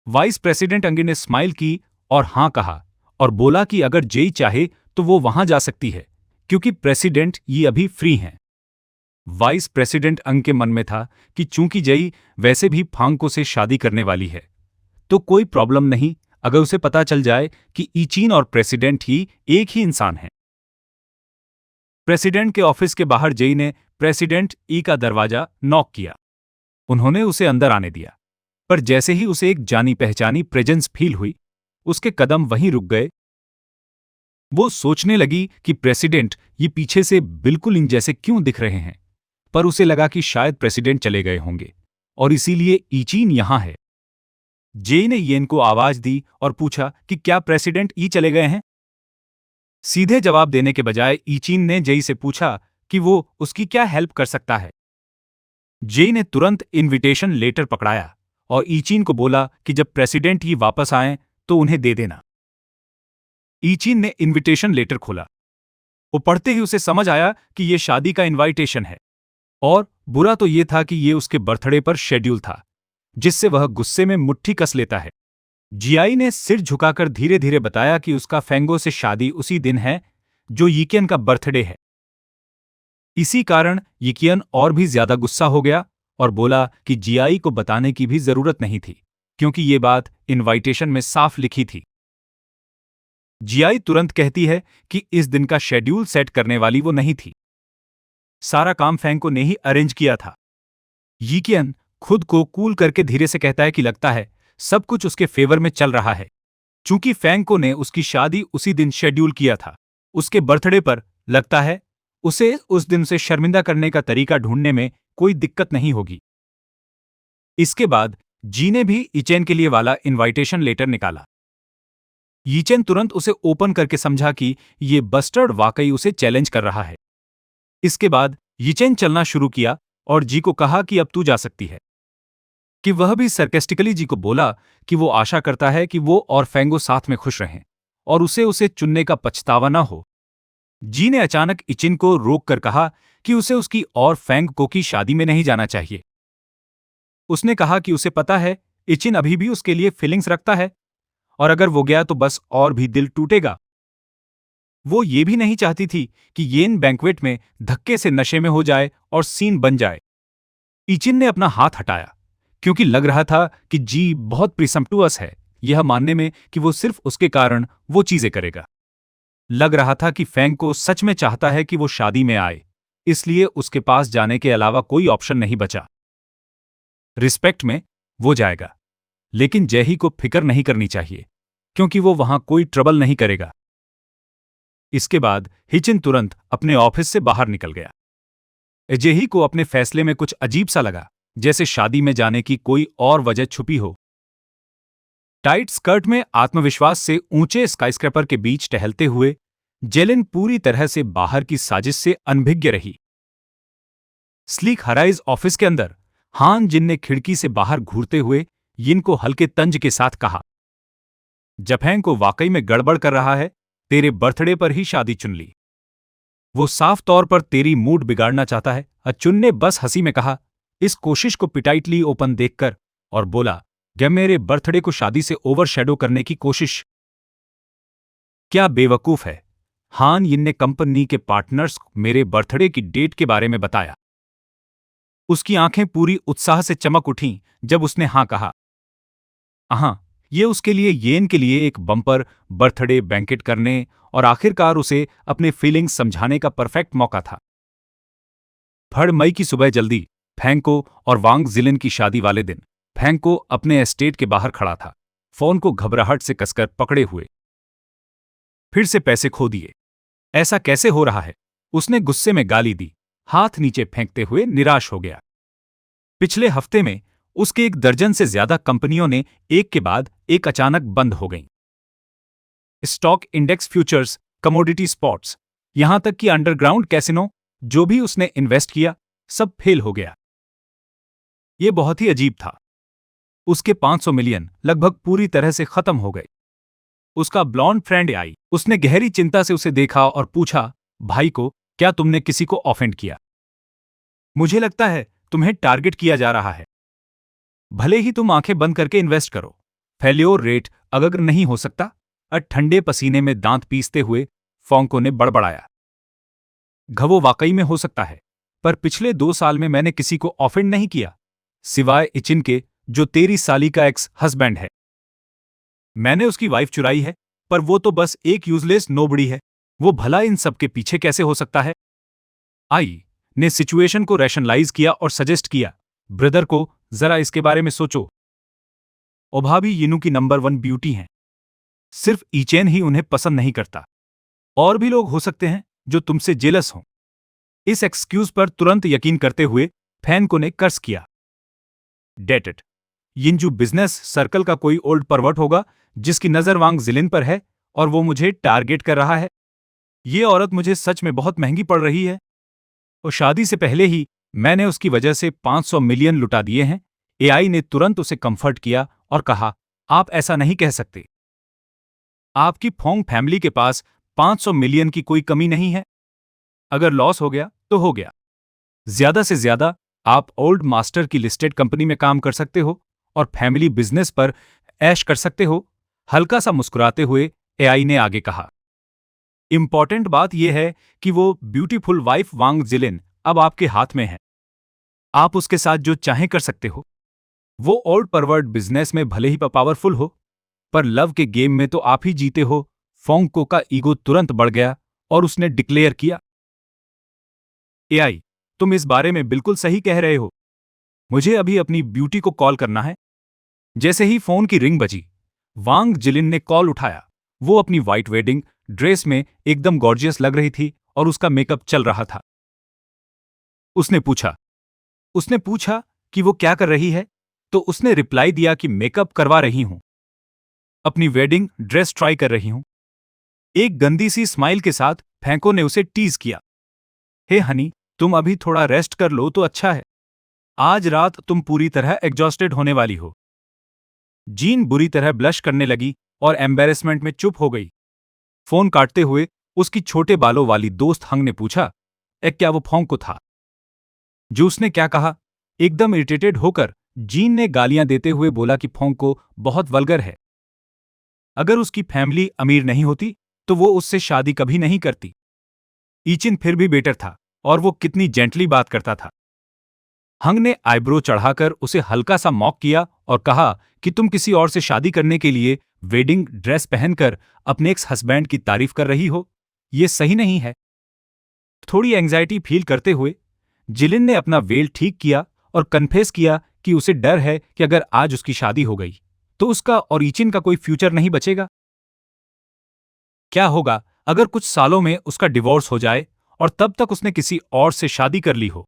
वाइस प्रेसिडेंट अंगिन ने स्माइल की और हां कहा और बोला कि अगर जेई चाहे तो वो वहां जा सकती है, क्योंकि प्रेसिडेंट ये अभी फ्री हैं। वाइस प्रेसिडेंट अंग के मन में था कि चूंकि जेई वैसे भी फांगको से शादी करने वाली है, तो कोई प्रॉब्लम नहीं अगर उसे पता चल जाए कि ईचीन और प्रेसिडेंट ही एक ही इंसान हैं। प्रेसिडेंट के ऑफिस के बाहर जेई ने प्रेसिडेंट ई का दरवाजा नॉक किया। उन्होंने उसे अंदर आने दिया, पर जैसे ही उसे एक जानी पहचानी प्रेजेंस फील हुई, उसके कदम वहीं रुक गए। वो सोचने लगी कि प्रेसिडेंट ये पीछे से बिल्कुल इन जैसे क्यों दिख रहे हैं, पर उसे लगा कि शायद प्रेसिडेंट चले गए होंगे और इसीलिए ईचीन यहां है। जेई ने येन को आवाज दी और पूछा कि क्या प्रेसिडेंट ई चले गए हैं। सीधे जवाब देने के बजाय ईचीन ने जेई से पूछा कि वो उसकी क्या हेल्प कर सकता है। जेई ने तुरंत इनविटेशन लेटर पकड़ाया और ईचीन को बोला कि जब प्रेसिडेंट ही वापस आए तो उन्हें दे देना। ईचीन ने इनविटेशन लेटर खोला। वो पढ़ते ही उसे समझ आया कि यह शादी का इनवाइटेशन है, और बुरा तो यह था कि यह उसके बर्थडे पर शेड्यूल था, जिससे वह गुस्से में मुट्ठी कस लेता है। जियाई ने सिर झुकाकर धीरे धीरे बताया कि उसका फेंगो से शादी उसी दिन है जो यिकियन का बर्थडे है। इसी कारण यिकियन और भी ज्यादा गुस्सा हो गया और बोला कि जियाई को बताने की भी जरूरत नहीं थी, क्योंकि ये बात इनवाइटेशन में साफ लिखी थी। जियाई तुरंत कहती है कि इस दिन का शेड्यूल सेट करने वाली वो नहीं थी। सारा काम फेंको ने ही अरेंज किया था। यिकियन खुद को कूल करके धीरे से कहता है कि लगता है सब कुछ उसके फेवर में चल रहा है। चूंकि फेंको ने उसकी शादी उसी दिन शेड्यूल किया था, उसके बर्थडे पर, लगता है उसे उस दिन से शर्मिंदा करने का तरीका ढूंढने में कोई दिक्कत नहीं होगी। इसके बाद जी ने भी ईचेन के लिए वाला इनवाइटेशन लेटर निकाला। यीचेन तुरंत उसे ओपन करके समझा कि ये बस्टर्ड वाकई उसे चैलेंज कर रहा है। इसके बाद यीचेन चलना शुरू किया और जी को कहा कि अब तू जा सकती है, कि वह भी सरकेस्टिकली जी को बोला कि वो आशा करता है कि वो और फेंगो साथ में खुश रहें और उसे चुनने का पछतावा न हो। जी ने अचानक इचिन को रोक कर कहा कि उसे उसकी और फेंगको की शादी में नहीं जाना चाहिए। उसने कहा कि उसे पता है इचिन अभी भी उसके लिए फीलिंग्स रखता है, और अगर वो गया तो बस और भी दिल टूटेगा। वो ये भी नहीं चाहती थी कि येन बैंक्वेट में धक्के से नशे में हो जाए और सीन बन जाए। इचिन ने अपना हाथ हटाया, क्योंकि लग रहा था कि जी बहुत प्रिसम्प्टुअस है, यह मानने में कि वो सिर्फ उसके कारण वो चीजें करेगा। लग रहा था कि फेंग को सच में चाहता है कि वो शादी में आए, इसलिए उसके पास जाने के अलावा कोई ऑप्शन नहीं बचा। रिस्पेक्ट में वो जाएगा, लेकिन जयही को फिक्र नहीं करनी चाहिए, क्योंकि वो वहां कोई ट्रबल नहीं करेगा। इसके बाद हिचिन तुरंत अपने ऑफिस से बाहर निकल गया। जेही को अपने फैसले में कुछ अजीब सा लगा, जैसे शादी में जाने की कोई और वजह छुपी हो। टाइट स्कर्ट में आत्मविश्वास से ऊंचे स्काईस्क्रैपर के बीच टहलते हुए जेलिन पूरी तरह से बाहर की साजिश से अनभिज्ञ रही। स्लीक हराइज ऑफिस के अंदर हान जिन ने खिड़की से बाहर घूरते हुए यिन को हल्के तंज के साथ कहा, जफेंग को वाकई में गड़बड़ कर रहा है, तेरे बर्थडे पर ही शादी चुन ली। वो साफ तौर पर तेरी मूड बिगाड़ना चाहता है। अचुन ने बस हंसी में कहा, इस कोशिश को पिटाइटली ओपन देखकर, और बोला, क्या मेरे बर्थडे को शादी से ओवरशैडो करने की कोशिश? क्या बेवकूफ है। हान यिन ने कंपनी के पार्टनर्स को मेरे बर्थडे की डेट के बारे में बताया। उसकी आंखें पूरी उत्साह से चमक उठीं जब उसने हां कहा। हां, ये उसके लिए येन के लिए एक बम्पर बर्थडे बैंकेट करने और आखिरकार उसे अपने फीलिंग्स समझाने का परफेक्ट मौका था। फड़ मई की सुबह जल्दी, फेंको और वांग जिलिन की शादी वाले दिन, फेंको अपने एस्टेट के बाहर खड़ा था, फोन को घबराहट से कसकर पकड़े हुए। फिर से पैसे खो दिए, ऐसा कैसे हो रहा है? उसने गुस्से में गाली दी, हाथ नीचे फेंकते हुए निराश हो गया। पिछले हफ्ते में उसके 1 दर्जन से ज्यादा कंपनियों ने एक के बाद एक अचानक बंद हो गईं। Stock index futures, commodity spots, यहां तक कि अंडरग्राउंड कैसिनो, जो भी उसने इन्वेस्ट किया, सब फेल हो गया। यह बहुत ही अजीब था। उसके 500 मिलियन लगभग पूरी तरह से खत्म हो गए। उसका ब्लॉन्ड फ्रेंड आई, उसने गहरी चिंता से उसे देखा और पूछा, भाई को, क्या तुमने किसी को ऑफेंड किया? मुझे लगता है तुम्हें टारगेट किया जा रहा है। भले ही तुम आंखें बंद करके इन्वेस्ट करो, फेल्योर रेट अगर नहीं हो सकता। ठंडे पसीने में दांत पीसते हुए फोंको ने बड़बड़ाया, घवो वाकई में हो सकता है, पर पिछले 2 साल में मैंने किसी को ऑफेंड नहीं किया, सिवाय इचिन के, जो तेरी साली का एक्स हस्बैंड है। मैंने उसकी वाइफ चुराई है, पर वो तो बस एक यूजलेस नोबड़ी है। वो भला इन सब के पीछे कैसे हो सकता है? आई ने सिचुएशन को रैशनलाइज किया और सजेस्ट किया, ब्रदर को जरा इसके बारे में सोचो। ओभाभी यिनु की नंबर 1 ब्यूटी हैं। सिर्फ ईचेन ही उन्हें पसंद नहीं करता। और भी लोग हो सकते हैं जो तुमसे जेलस हों। इस एक्सक्यूज पर तुरंत यकीन करते हुए फैनको ने कर्स किया, डेटेड। यिंजू बिजनेस सर्कल का कोई ओल्ड परवर्ट होगा जिसकी नजर वांग जिलिन पर है और वो मुझे टारगेट कर रहा है। ये औरत मुझे सच में बहुत महंगी पड़ रही है, और शादी से पहले ही मैंने उसकी वजह से 500 मिलियन लुटा दिए हैं। एआई ने तुरंत उसे कंफर्ट किया और कहा, आप ऐसा नहीं कह सकते। आपकी फोंग फैमिली के पास 500 मिलियन की कोई कमी नहीं है। अगर लॉस हो गया तो हो गया। ज्यादा से ज्यादा आप ओल्ड मास्टर की लिस्टेड कंपनी में काम कर सकते हो और फैमिली बिजनेस पर ऐश कर सकते हो। हल्का सा मुस्कुराते हुए एआई ने आगे कहा, इंपॉर्टेंट बात यह है कि वो ब्यूटीफुल वाइफ वांग जिलिन अब आपके हाथ में है। आप उसके साथ जो चाहें कर सकते हो। वो ओल्ड परवर्ड बिजनेस में भले ही पावरफुल हो, पर लव के गेम में तो आप ही जीते हो। फोंको का ईगो तुरंत बढ़ गया और उसने डिक्लेयर किया, एआई, तुम इस बारे में बिल्कुल सही कह रहे हो। मुझे अभी अपनी ब्यूटी को कॉल करना है। जैसे ही फोन की रिंग बजी, वांग जिलिन ने कॉल उठाया। वो अपनी व्हाइट वेडिंग ड्रेस में एकदम गॉर्जियस लग रही थी और उसका मेकअप चल रहा था। उसने पूछा कि वो क्या कर रही है, तो उसने रिप्लाई दिया कि मेकअप करवा रही हूं, अपनी वेडिंग ड्रेस ट्राई कर रही हूं। एक गंदी सी स्माइल के साथ फेंको ने उसे टीज किया, हे हनी, तुम अभी थोड़ा रेस्ट कर लो तो अच्छा है। आज रात तुम पूरी तरह एग्जॉस्टेड होने वाली हो। जीन बुरी तरह ब्लश करने लगी और एम्बेरसमेंट में चुप हो गई। फोन काटते हुए उसकी छोटे बालों वाली दोस्त हंग ने पूछा, क्या वो फोंको था? जो उसने क्या कहा? एकदम इरिटेटेड होकर जीन ने गालियां देते हुए बोला कि फोंको बहुत वल्गर है। अगर उसकी फैमिली अमीर नहीं होती तो वो उससे शादी कभी नहीं करती। ईचिन फिर भी बेटर था, और वो कितनी जेंटली बात करता था। हंग ने आईब्रो चढ़ाकर उसे हल्का सा मॉक किया और कहा कि तुम किसी और से शादी करने के लिए वेडिंग ड्रेस पहनकर अपने एक्स हस्बैंड की तारीफ कर रही हो। ये सही नहीं है। थोड़ी एंग्जाइटी फील करते हुए जिलिन ने अपना वेल ठीक किया और कन्फेस किया कि उसे डर है कि अगर आज उसकी शादी हो गई तो उसका और ईचिन का कोई फ्यूचर नहीं बचेगा। क्या होगा अगर कुछ सालों में उसका डिवोर्स हो जाए और तब तक उसने किसी और से शादी कर ली हो।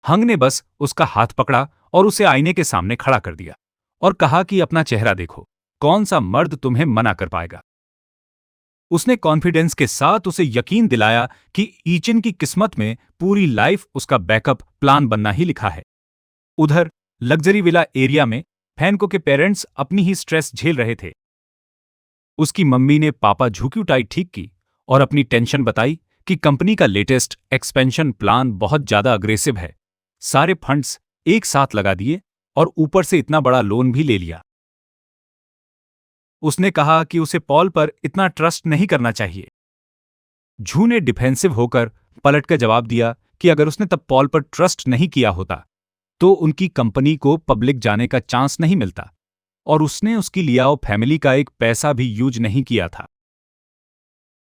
हंग ने बस उसका हाथ पकड़ा और उसे आईने के सामने खड़ा कर दिया और कहा कि अपना चेहरा देखो, कौन सा मर्द तुम्हें मना कर पाएगा। उसने कॉन्फिडेंस के साथ उसे यकीन दिलाया कि ईचिन की किस्मत में पूरी लाइफ उसका बैकअप प्लान बनना ही लिखा है। उधर लग्जरी विला एरिया में फैनको के पेरेंट्स अपनी ही स्ट्रेस झेल रहे थे। उसकी मम्मी ने पापा झुक्यूटाई ठीक की और अपनी टेंशन बताई कि कंपनी का लेटेस्ट एक्सपेंशन प्लान बहुत ज्यादा अग्रेसिव है। सारे फंड्स एक साथ लगा दिए और ऊपर से इतना बड़ा लोन भी ले लिया। उसने कहा कि उसे पॉल पर इतना ट्रस्ट नहीं करना चाहिए। झू ने डिफेंसिव होकर पलटकर जवाब दिया कि अगर उसने तब पॉल पर ट्रस्ट नहीं किया होता तो उनकी कंपनी को पब्लिक जाने का चांस नहीं मिलता और उसने उसकी लियाओ फैमिली का एक पैसा भी यूज नहीं किया था।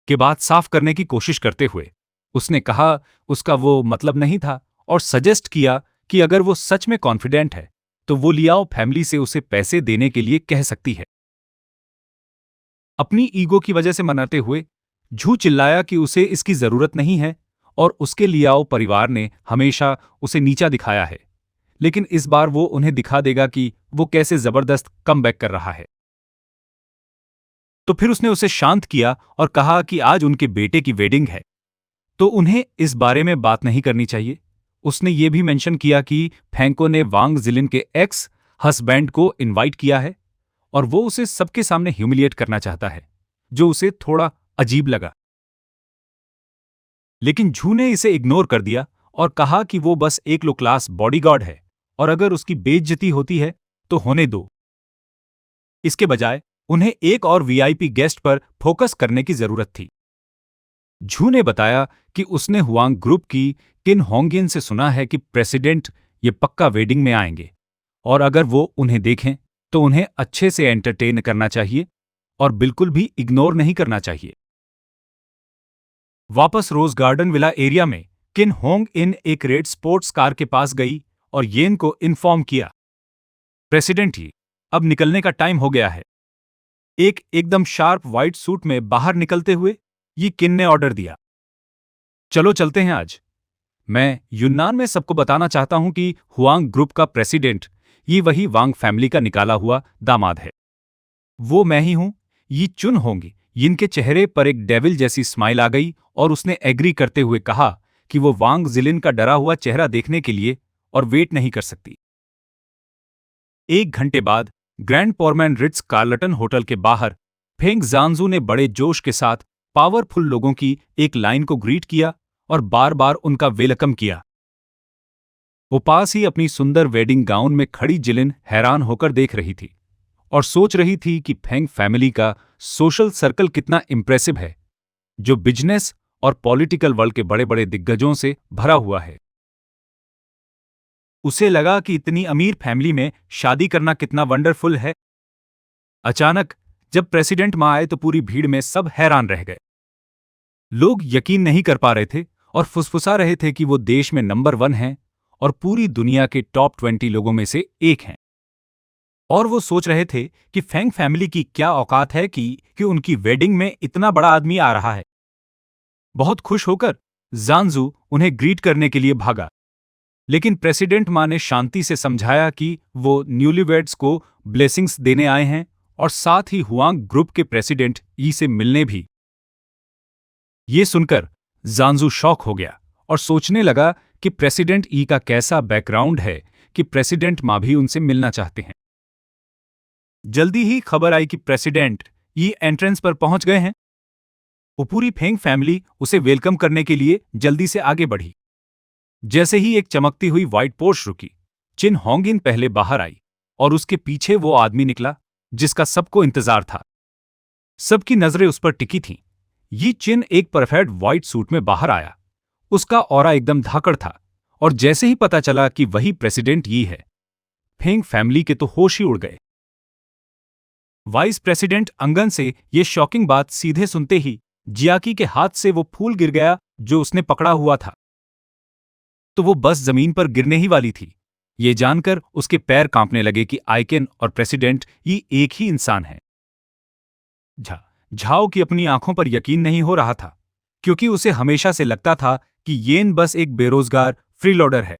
के बात साफ करने की कोशिश करते हुए उसने कहा उसका वो मतलब नहीं था और सजेस्ट किया कि अगर वो सच में कॉन्फिडेंट है तो वो लियाओ फैमिली से उसे पैसे देने के लिए कह सकती है। अपनी ईगो की वजह से मनाते हुए झू चिल्लाया कि उसे इसकी जरूरत नहीं है और उसके लियाओ परिवार ने हमेशा उसे नीचा दिखाया है, लेकिन इस बार वो उन्हें दिखा देगा कि वो कैसे जबरदस्त कमबैक कर रहा है। तो फिर उसने उसे शांत किया और कहा कि आज उनके बेटे की वेडिंग है तो उन्हें इस बारे में बात नहीं करनी चाहिए। उसने ये भी मेंशन किया कि फैंको ने वांग जिलिन के एक्स हस्बैंड को इनवाइट किया है और वो उसे सबके सामने ह्यूमिलिएट करना चाहता है, जो उसे थोड़ा अजीब लगा। लेकिन झू ने इसे इग्नोर कर दिया और कहा कि वो बस एक लो क्लास बॉडीगार्ड है और अगर उसकी बेइज्जती होती है तो होने दो। इसके बजाय उन्हें एक और वीआईपी गेस्ट पर फोकस करने की जरूरत थी। झू ने बताया कि उसने हुआंग ग्रुप की किन होंगिन से सुना है कि प्रेसिडेंट ये पक्का वेडिंग में आएंगे और अगर वो उन्हें देखें तो उन्हें अच्छे से एंटरटेन करना चाहिए और बिल्कुल भी इग्नोर नहीं करना चाहिए। वापस रोज गार्डन विला एरिया में किन होंग इन एक रेड स्पोर्ट्स कार के पास गई और येन को इन्फॉर्म किया, प्रेसिडेंट ही अब निकलने का टाइम हो गया है। एक एकदम शार्प व्हाइट सूट में बाहर निकलते हुए ये किन ने ऑर्डर दिया, चलो चलते हैं आज। मैं यून्नान में सबको बताना चाहता हूं कि हुआंग ग्रुप का प्रेसिडेंट ये वही वांग फैमिली का निकाला हुआ दामाद है। वो मैं ही हूं, ये चुन होंगी। इनके चेहरे पर एक डेविल जैसी स्माइल आ गई और उसने एग्री करते हुए कहा कि वो वांग जिलिन का डरा हुआ चेहरा देखने के लिए और वेट नहीं कर सकती। 1 घंटे बाद ग्रैंड पोरमैन रिट्स कार्लटन होटल के बाहर फेंग जानजू ने बड़े जोश के साथ पावरफुल लोगों की एक लाइन को ग्रीट किया और बार बार उनका वेलकम किया। वो पास ही अपनी सुंदर वेडिंग गाउन में खड़ी जिलिन हैरान होकर देख रही थी और सोच रही थी कि फेंग फैमिली का सोशल सर्कल कितना इंप्रेसिव है, जो बिजनेस और पॉलिटिकल वर्ल्ड के बड़े बड़े दिग्गजों से भरा हुआ है। उसे लगा कि इतनी अमीर फैमिली में शादी करना कितना वंडरफुल है। अचानक जब प्रेसिडेंट मां आए तो पूरी भीड़ में सब हैरान रह गए। लोग यकीन नहीं कर पा रहे थे और फुसफुसा रहे थे कि वो देश में नंबर 1 हैं और पूरी दुनिया के टॉप 20 लोगों में से एक हैं। और वो सोच रहे थे कि फेंग फैमिली की क्या औकात है कि उनकी वेडिंग में इतना बड़ा आदमी आ रहा है। बहुत खुश होकर जानजू उन्हें ग्रीट करने के लिए भागा, लेकिन प्रेसिडेंट मां ने शांति से समझाया कि वो न्यूलीवेड्स को ब्लेसिंग्स देने आए हैं और साथ ही हुआंग ग्रुप के प्रेसिडेंट ई से मिलने भी। ये सुनकर जानजू शॉक हो गया और सोचने लगा कि प्रेसिडेंट ई का कैसा बैकग्राउंड है कि प्रेसिडेंट मां भी उनसे मिलना चाहते हैं। जल्दी ही खबर आई कि प्रेसिडेंट ई एंट्रेंस पर पहुंच गए हैं। वो पूरी फेंग फैमिली उसे वेलकम करने के लिए जल्दी से आगे बढ़ी। जैसे ही एक चमकती हुई व्हाइट पोर्श रुकी, चिन होंगिन पहले बाहर आई और उसके पीछे वो आदमी निकला जिसका सबको इंतजार था। सबकी नजरें उस पर टिकी थीं। ये चिन एक परफेक्ट व्हाइट सूट में बाहर आया। उसका ऑरा एकदम धाकड़ था और जैसे ही पता चला कि वही प्रेसिडेंट यी है, फेंग फैमिली के तो होश ही उड़ गए। वाइस प्रेसिडेंट अंगन से ये शॉकिंग बात सीधे सुनते ही जियाकी के हाथ से वो फूल गिर गया जो उसने पकड़ा हुआ था। तो वो बस जमीन पर गिरने ही वाली थी। ये जानकर उसके पैर कांपने लगे कि आइकेन और प्रेसिडेंट ये एक ही इंसान है। झाओ की अपनी आंखों पर यकीन नहीं हो रहा था, क्योंकि उसे हमेशा से लगता था कि येन बस एक बेरोजगार फ्रीलोडर है।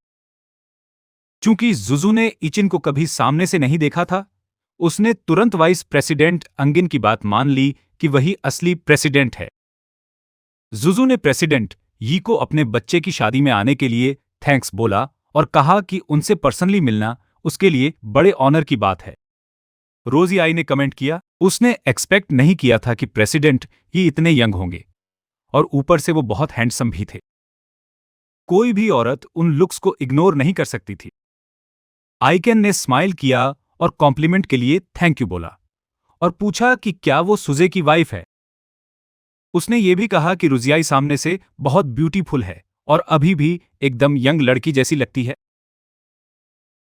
चूंकि जुजू ने इचिन को कभी सामने से नहीं देखा था, उसने तुरंत वाइस प्रेसिडेंट अंगिन की बात मान ली कि वही असली प्रेसिडेंट है। जुजू ने प्रेसिडेंट यी को अपने बच्चे की शादी में आने के लिए थैंक्स बोला और कहा कि उनसे पर्सनली मिलना उसके लिए बड़े ऑनर की बात है। रोजी आई ने कमेंट किया, उसने एक्सपेक्ट नहीं किया था कि प्रेसिडेंट ही इतने यंग होंगे और ऊपर से वो बहुत हैंडसम भी थे। कोई भी औरत उन लुक्स को इग्नोर नहीं कर सकती थी। आइकेन ने स्माइल किया और कॉम्प्लीमेंट के लिए थैंक यू बोला और पूछा कि क्या वो सुजे की वाइफ है। उसने ये भी कहा कि रुजियाई सामने से बहुत ब्यूटीफुल है और अभी भी एकदम यंग लड़की जैसी लगती है।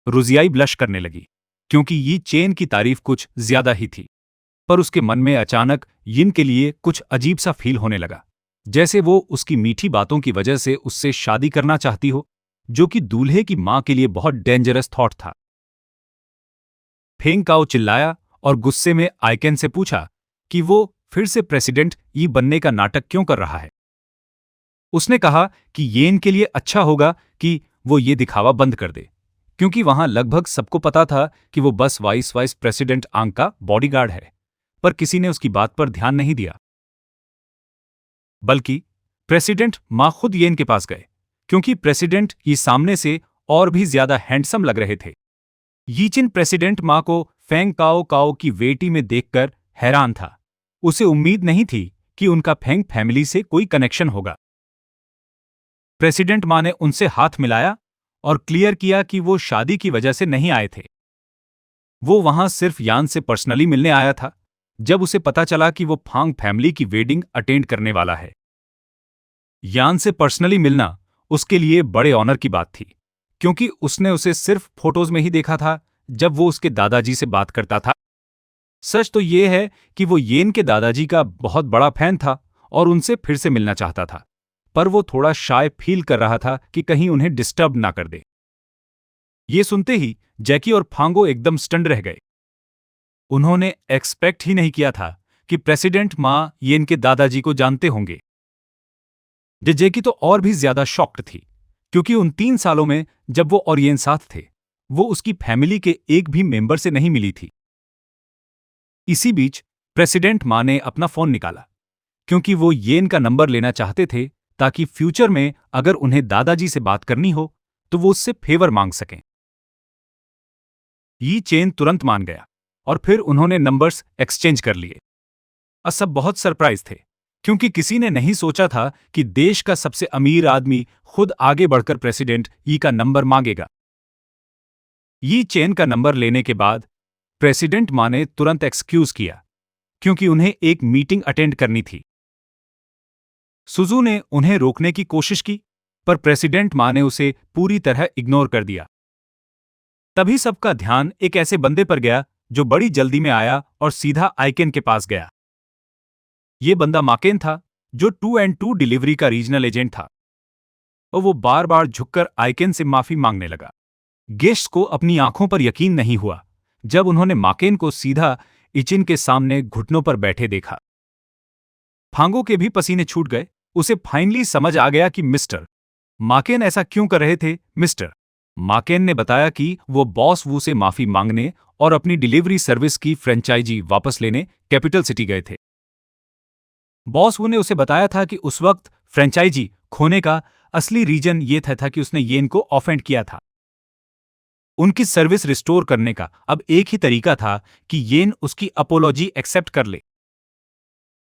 रुजियाई ब्लश करने लगी, क्योंकि ये चेन की तारीफ कुछ ज्यादा ही थी, पर उसके मन में अचानक यिन के लिए कुछ अजीब सा फील होने लगा, जैसे वो उसकी मीठी बातों की वजह से उससे शादी करना चाहती हो, जो कि दूल्हे की मां के लिए बहुत डेंजरस थॉट था। फेंग काओ चिल्लाया और गुस्से में आइकेन से पूछा कि वो फिर से प्रेसिडेंट यी बनने का नाटक क्यों कर रहा है। उसने कहा कि येन के लिए अच्छा होगा कि वो ये दिखावा बंद कर दे, क्योंकि वहां लगभग सबको पता था कि वो बस वाइस प्रेसिडेंट आंग का बॉडीगार्ड है, पर किसी ने उसकी बात पर ध्यान नहीं दिया। बल्कि प्रेसिडेंट मां खुद येन के पास गए, क्योंकि प्रेसिडेंट ये सामने से और भी ज्यादा हैंडसम लग रहे थे। यीचिन प्रेसिडेंट मां को फेंग काओ काओ की बेटी में देखकर हैरान था। उसे उम्मीद नहीं थी कि उनका फेंग फैमिली से कोई कनेक्शन होगा। प्रेसिडेंट मां ने उनसे हाथ मिलाया और क्लियर किया कि वो शादी की वजह से नहीं आए थे। वो वहां सिर्फ यान से पर्सनली मिलने आया था, जब उसे पता चला कि वो फांग फैमिली की वेडिंग अटेंड करने वाला है। यान से पर्सनली मिलना उसके लिए बड़े ऑनर की बात थी, क्योंकि उसने उसे सिर्फ फोटोज में ही देखा था जब वो उसके दादाजी से बात करता था। सच तो ये है कि वो येन के दादाजी का बहुत बड़ा फैन था और उनसे फिर से मिलना चाहता था, पर वो थोड़ा शाय फील कर रहा था कि कहीं उन्हें डिस्टर्ब ना कर दे। ये सुनते ही जैकी और फांगो एकदम स्टन्ड रह गए। उन्होंने एक्सपेक्ट ही नहीं किया था कि प्रेसिडेंट मां येन के दादाजी को जानते होंगे। जैकी तो और भी ज्यादा शॉक्ड थी, क्योंकि उन 3 सालों में जब वो और येन साथ थे, वो उसकी फैमिली के एक भी मेंबर से नहीं मिली थी। इसी बीच प्रेसिडेंट मां ने अपना फोन निकाला, क्योंकि वो येन का नंबर लेना चाहते थे, ताकि फ्यूचर में अगर उन्हें दादाजी से बात करनी हो तो वो उससे फेवर मांग सकें। यी चेन तुरंत मान गया और फिर उन्होंने नंबर्स एक्सचेंज कर लिए। सब बहुत सरप्राइज थे, क्योंकि किसी ने नहीं सोचा था कि देश का सबसे अमीर आदमी खुद आगे बढ़कर प्रेसिडेंट यी का नंबर मांगेगा। यी चेन का नंबर लेने के बाद प्रेसिडेंट मां ने तुरंत एक्सक्यूज किया, क्योंकि उन्हें एक मीटिंग अटेंड करनी थी। सुजू ने उन्हें रोकने की कोशिश की, पर प्रेसिडेंट मां ने उसे पूरी तरह इग्नोर कर दिया। तभी सबका ध्यान एक ऐसे बंदे पर गया जो बड़ी जल्दी में आया और सीधा आइकेन के पास गया। ये बंदा माकेन था, जो 2&2 डिलीवरी का रीजनल एजेंट था, और वो बार बार झुककर आइकेन से माफी मांगने लगा। गेस्ट्स को अपनी आंखों पर यकीन नहीं हुआ जब उन्होंने माकेन को सीधा इचिन के सामने घुटनों पर बैठे देखा। फांगो के भी पसीने छूट गए। उसे फाइनली समझ आ गया कि मिस्टर माकेन ऐसा क्यों कर रहे थे। मिस्टर माकेन ने बताया कि वो बॉस वू से माफी मांगने और अपनी डिलीवरी सर्विस की फ्रेंचाइजी वापस लेने कैपिटल सिटी गए थे। बॉस वू ने उसे बताया था कि उस वक्त फ्रेंचाइजी खोने का असली रीजन ये था कि उसने येन को ऑफेंड किया था। उनकी सर्विस रिस्टोर करने का अब एक ही तरीका था कि येन उसकी अपोलॉजी एक्सेप्ट कर ले।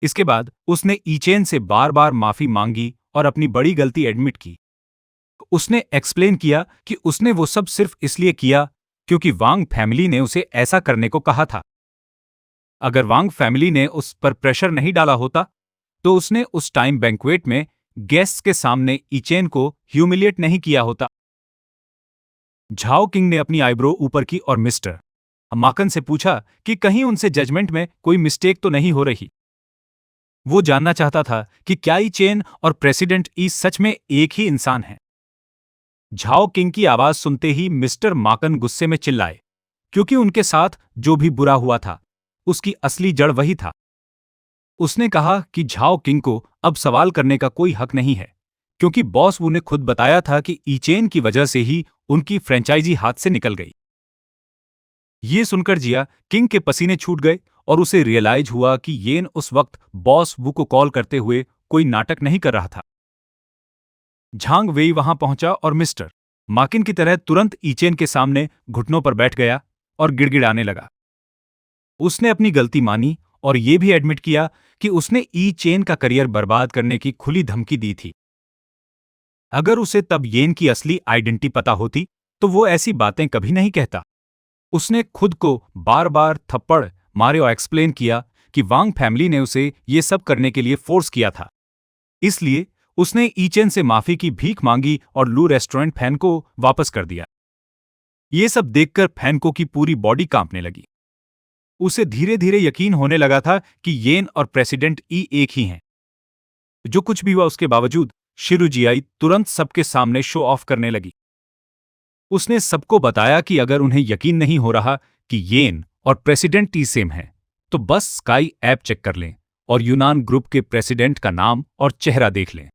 इसके बाद उसने ईचेन से बार बार माफी मांगी और अपनी बड़ी गलती एडमिट की। उसने एक्सप्लेन किया कि उसने वो सब सिर्फ इसलिए किया क्योंकि वांग फैमिली ने उसे ऐसा करने को कहा था। अगर वांग फैमिली ने उस पर प्रेशर नहीं डाला होता तो उसने उस टाइम बैंक्वेट में गेस्ट्स के सामने ईचेन को ह्यूमिलिएट नहीं किया होता। झाओ किंग ने अपनी आईब्रो ऊपर की और मिस्टर माकन से पूछा कि कहीं उनसे जजमेंट में कोई मिस्टेक तो नहीं हो रही। वो जानना चाहता था कि क्या ई चेन और प्रेसिडेंट ई सच में एक ही इंसान हैं। झाओ किंग की आवाज सुनते ही मिस्टर माकन गुस्से में चिल्लाए, क्योंकि उनके साथ जो भी बुरा हुआ था उसकी असली जड़ वही था। उसने कहा कि झाओ किंग को अब सवाल करने का कोई हक नहीं है, क्योंकि बॉस वू ने खुद बताया था कि ई चेन की वजह से ही उनकी फ्रेंचाइजी हाथ से निकल गई। ये सुनकर जिया किंग के पसीने छूट गए और उसे रियलाइज हुआ कि येन उस वक्त बॉस वू को कॉल करते हुए कोई नाटक नहीं कर रहा था। झांग वेई वहां पहुंचा और मिस्टर माकिन की तरह तुरंत ईचेन के सामने घुटनों पर बैठ गया और गिड़गिड़ाने लगा। उसने अपनी गलती मानी और ये भी एडमिट किया कि उसने ई चेन का करियर बर्बाद करने की खुली धमकी दी थी। अगर उसे तब येन की असली आइडेंटिटी पता होती तो वो ऐसी बातें कभी नहीं कहता। उसने खुद को बार बार थप्पड़ मारे और एक्सप्लेन किया कि वांग फैमिली ने उसे ये सब करने के लिए फोर्स किया था। इसलिए उसने ईचेन से माफी की भीख मांगी और लू रेस्टोरेंट फैन को वापस कर दिया। ये सब देखकर फैनको की पूरी बॉडी कांपने लगी। उसे धीरे धीरे यकीन होने लगा था कि येन और प्रेसिडेंट ई एक ही हैं। जो कुछ भी हुआ उसके बावजूद शिरुजियाई तुरंत सबके सामने शो ऑफ करने लगी। उसने सबको बताया कि अगर उन्हें यकीन नहीं हो रहा कि येन और प्रेसिडेंट टी सेम हैं, तो बस स्काई ऐप चेक कर लें और यूनान ग्रुप के प्रेसिडेंट का नाम और चेहरा देख लें।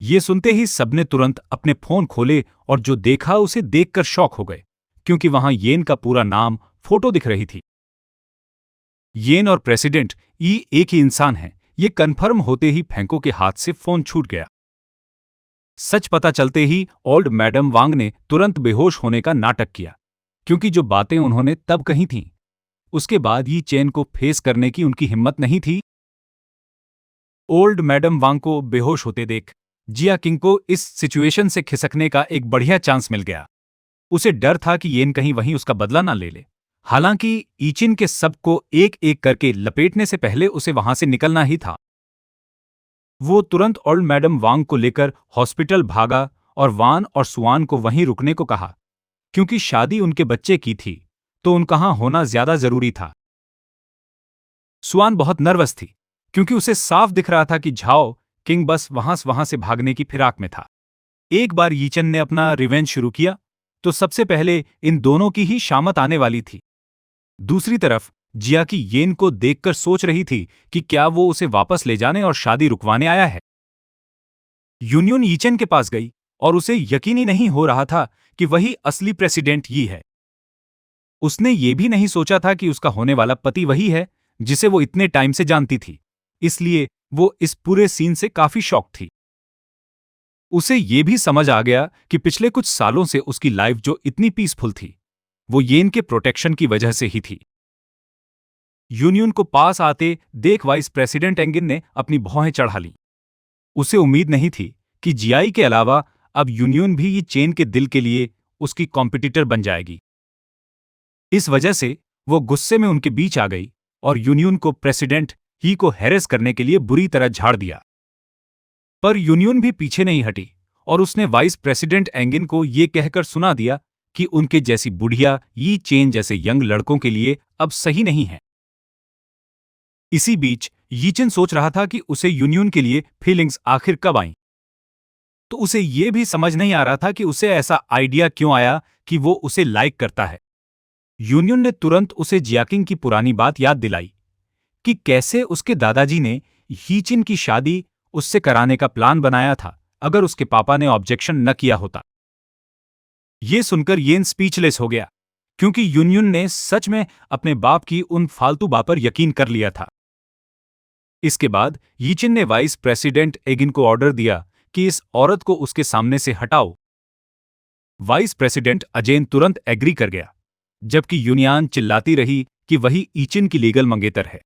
ये सुनते ही सबने तुरंत अपने फोन खोले और जो देखा उसे देखकर शॉक हो गए, क्योंकि वहां येन का पूरा नाम फोटो दिख रही थी। येन और प्रेसिडेंट ई एक ही इंसान हैं, ये कन्फर्म होते ही फैंको के हाथ से फोन छूट गया। सच पता चलते ही ओल्ड मैडम वांग ने तुरंत बेहोश होने का नाटक किया, क्योंकि जो बातें उन्होंने तब कही थीं, उसके बाद ही चेन को फेस करने की उनकी हिम्मत नहीं थी। ओल्ड मैडम वांग को बेहोश होते देख जिया किंग को इस सिचुएशन से खिसकने का एक बढ़िया चांस मिल गया। उसे डर था कि येन कहीं वहीं उसका बदला ना ले ले। हालांकि ईचिन के सबको एक एक करके लपेटने से पहले उसे वहां से निकलना ही था। वो तुरंत ओल्ड मैडम वांग को लेकर हॉस्पिटल भागा और वान और सुआन को वहीं रुकने को कहा, क्योंकि शादी उनके बच्चे की थी तो उनका वहां होना ज्यादा जरूरी था। सुआन बहुत नर्वस थी, क्योंकि उसे साफ दिख रहा था कि झाओ किंग बस वहां से भागने की फिराक में था। एक बार यीचन ने अपना रिवेंज शुरू किया तो सबसे पहले इन दोनों की ही शामत आने वाली थी। दूसरी तरफ जिया की येन को देखकर सोच रही थी कि क्या वो उसे वापस ले जाने और शादी रुकवाने आया है। यूनियन यीचन के पास गई और उसे यकीन ही नहीं हो रहा था कि वही असली प्रेसिडेंट यी है। उसने ये भी नहीं सोचा था कि उसका होने वाला पति वही है जिसे वो इतने टाइम से जानती थी, इसलिए वो इस पूरे सीन से काफी शॉक थी। उसे ये भी समझ आ गया कि पिछले कुछ सालों से उसकी लाइफ जो इतनी पीसफुल थी, वो येन के प्रोटेक्शन की वजह से ही थी। यूनियन को पास आते देख वाइस प्रेसिडेंट एंगिन ने अपनी भौहें चढ़ा लीं। उसे उम्मीद नहीं थी कि जियाई के अलावा अब यूनियन भी ये चेन के दिल के लिए उसकी कॉम्पिटिटर बन जाएगी। इस वजह से वो गुस्से में उनके बीच आ गई और यूनियन को प्रेसिडेंट ही को हैरेस करने के लिए बुरी तरह झाड़ दिया। पर यूनियन भी पीछे नहीं हटी और उसने वाइस प्रेसिडेंट एंगिन को ये कहकर सुना दिया कि उनके जैसी बुढ़िया यी चेन जैसे यंग लड़कों के लिए अब सही नहीं है। इसी बीच यीचन सोच रहा था कि उसे यूनियन के लिए फीलिंग्स आखिर कब आईं। तो उसे यह भी समझ नहीं आ रहा था कि उसे ऐसा आइडिया क्यों आया कि वो उसे लाइक करता है। यूनियन ने तुरंत उसे जियाकिंग की पुरानी बात याद दिलाई कि कैसे उसके दादाजी ने यीचिन की शादी उससे कराने का प्लान बनाया था अगर उसके पापा ने ऑब्जेक्शन न किया होता। यह सुनकर येन स्पीचलेस हो गया, क्योंकि यूनियन ने सच में अपने बाप की उन फालतू बात पर यकीन कर लिया था। इसके बाद यीचिन ने वाइस प्रेसिडेंट एगिन को ऑर्डर दिया कि इस औरत को उसके सामने से हटाओ। वाइस प्रेसिडेंट अजेन तुरंत एग्री कर गया, जबकि यूनियन चिल्लाती रही कि वही यीचिन की लीगल मंगेतर है।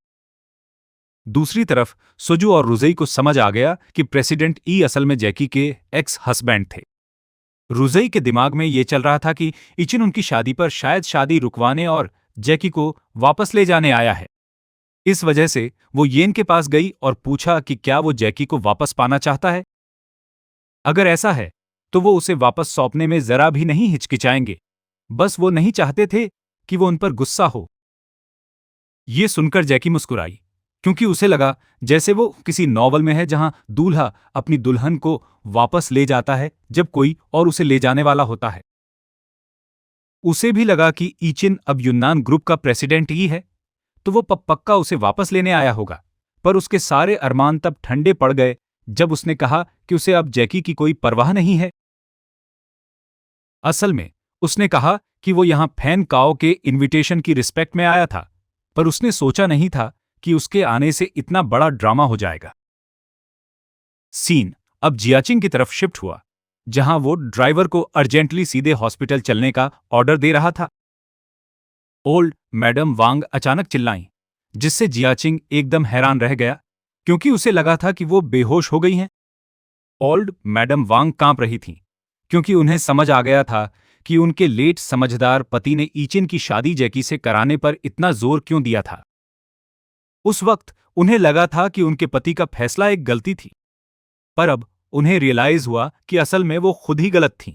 दूसरी तरफ सोजू और रुजई को समझ आ गया कि प्रेसिडेंट ई असल में जैकी के एक्स हस्बैंड थे। रुजई के दिमाग में ये चल रहा था कि इचिन उनकी शादी पर शायद शादी रुकवाने और जैकी को वापस ले जाने आया है। इस वजह से वो येन के पास गई और पूछा कि क्या वो जैकी को वापस पाना चाहता है। अगर ऐसा है तो वो उसे वापस सौंपने में जरा भी नहीं हिचकिचाएंगे। बस वो नहीं चाहते थे कि वो उन पर गुस्सा हो। ये सुनकर जैकी मुस्कुराई, क्योंकि उसे लगा जैसे वो किसी नॉवल में है जहां दूल्हा अपनी दुल्हन को वापस ले जाता है जब कोई और उसे ले जाने वाला होता है। उसे भी लगा कि ईचिन अब यून्नान ग्रुप का प्रेसिडेंट ही है, तो वो पक्का उसे वापस लेने आया होगा। पर उसके सारे अरमान तब ठंडे पड़ गए जब उसने कहा कि उसे अब जैकी की कोई परवाह नहीं है। असल में उसने कहा कि वो यहां फैन काओ के इनविटेशन की रिस्पेक्ट में आया था, पर उसने सोचा नहीं था कि उसके आने से इतना बड़ा ड्रामा हो जाएगा। सीन अब जियाचिंग की तरफ शिफ्ट हुआ, जहां वो ड्राइवर को अर्जेंटली सीधे हॉस्पिटल चलने का ऑर्डर दे रहा था। ओल्ड मैडम वांग अचानक चिल्लाईं, जिससे जियाचिंग एकदम हैरान रह गया, क्योंकि उसे लगा था कि वो बेहोश हो गई हैं। ओल्ड मैडम वांग कांप रही थीं, क्योंकि उन्हें समझ आ गया था कि उनके लेट समझदार पति ने ईचिन की शादी जैकी से कराने पर इतना जोर क्यों दिया था। उस वक्त उन्हें लगा था कि उनके पति का फैसला एक गलती थी, पर अब उन्हें रियलाइज हुआ कि असल में वो खुद ही गलत थीं।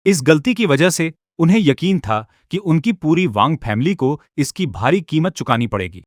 इस गलती की वजह से उन्हें यकीन था कि उनकी पूरी वांग फैमिली को इसकी भारी कीमत चुकानी पड़ेगी।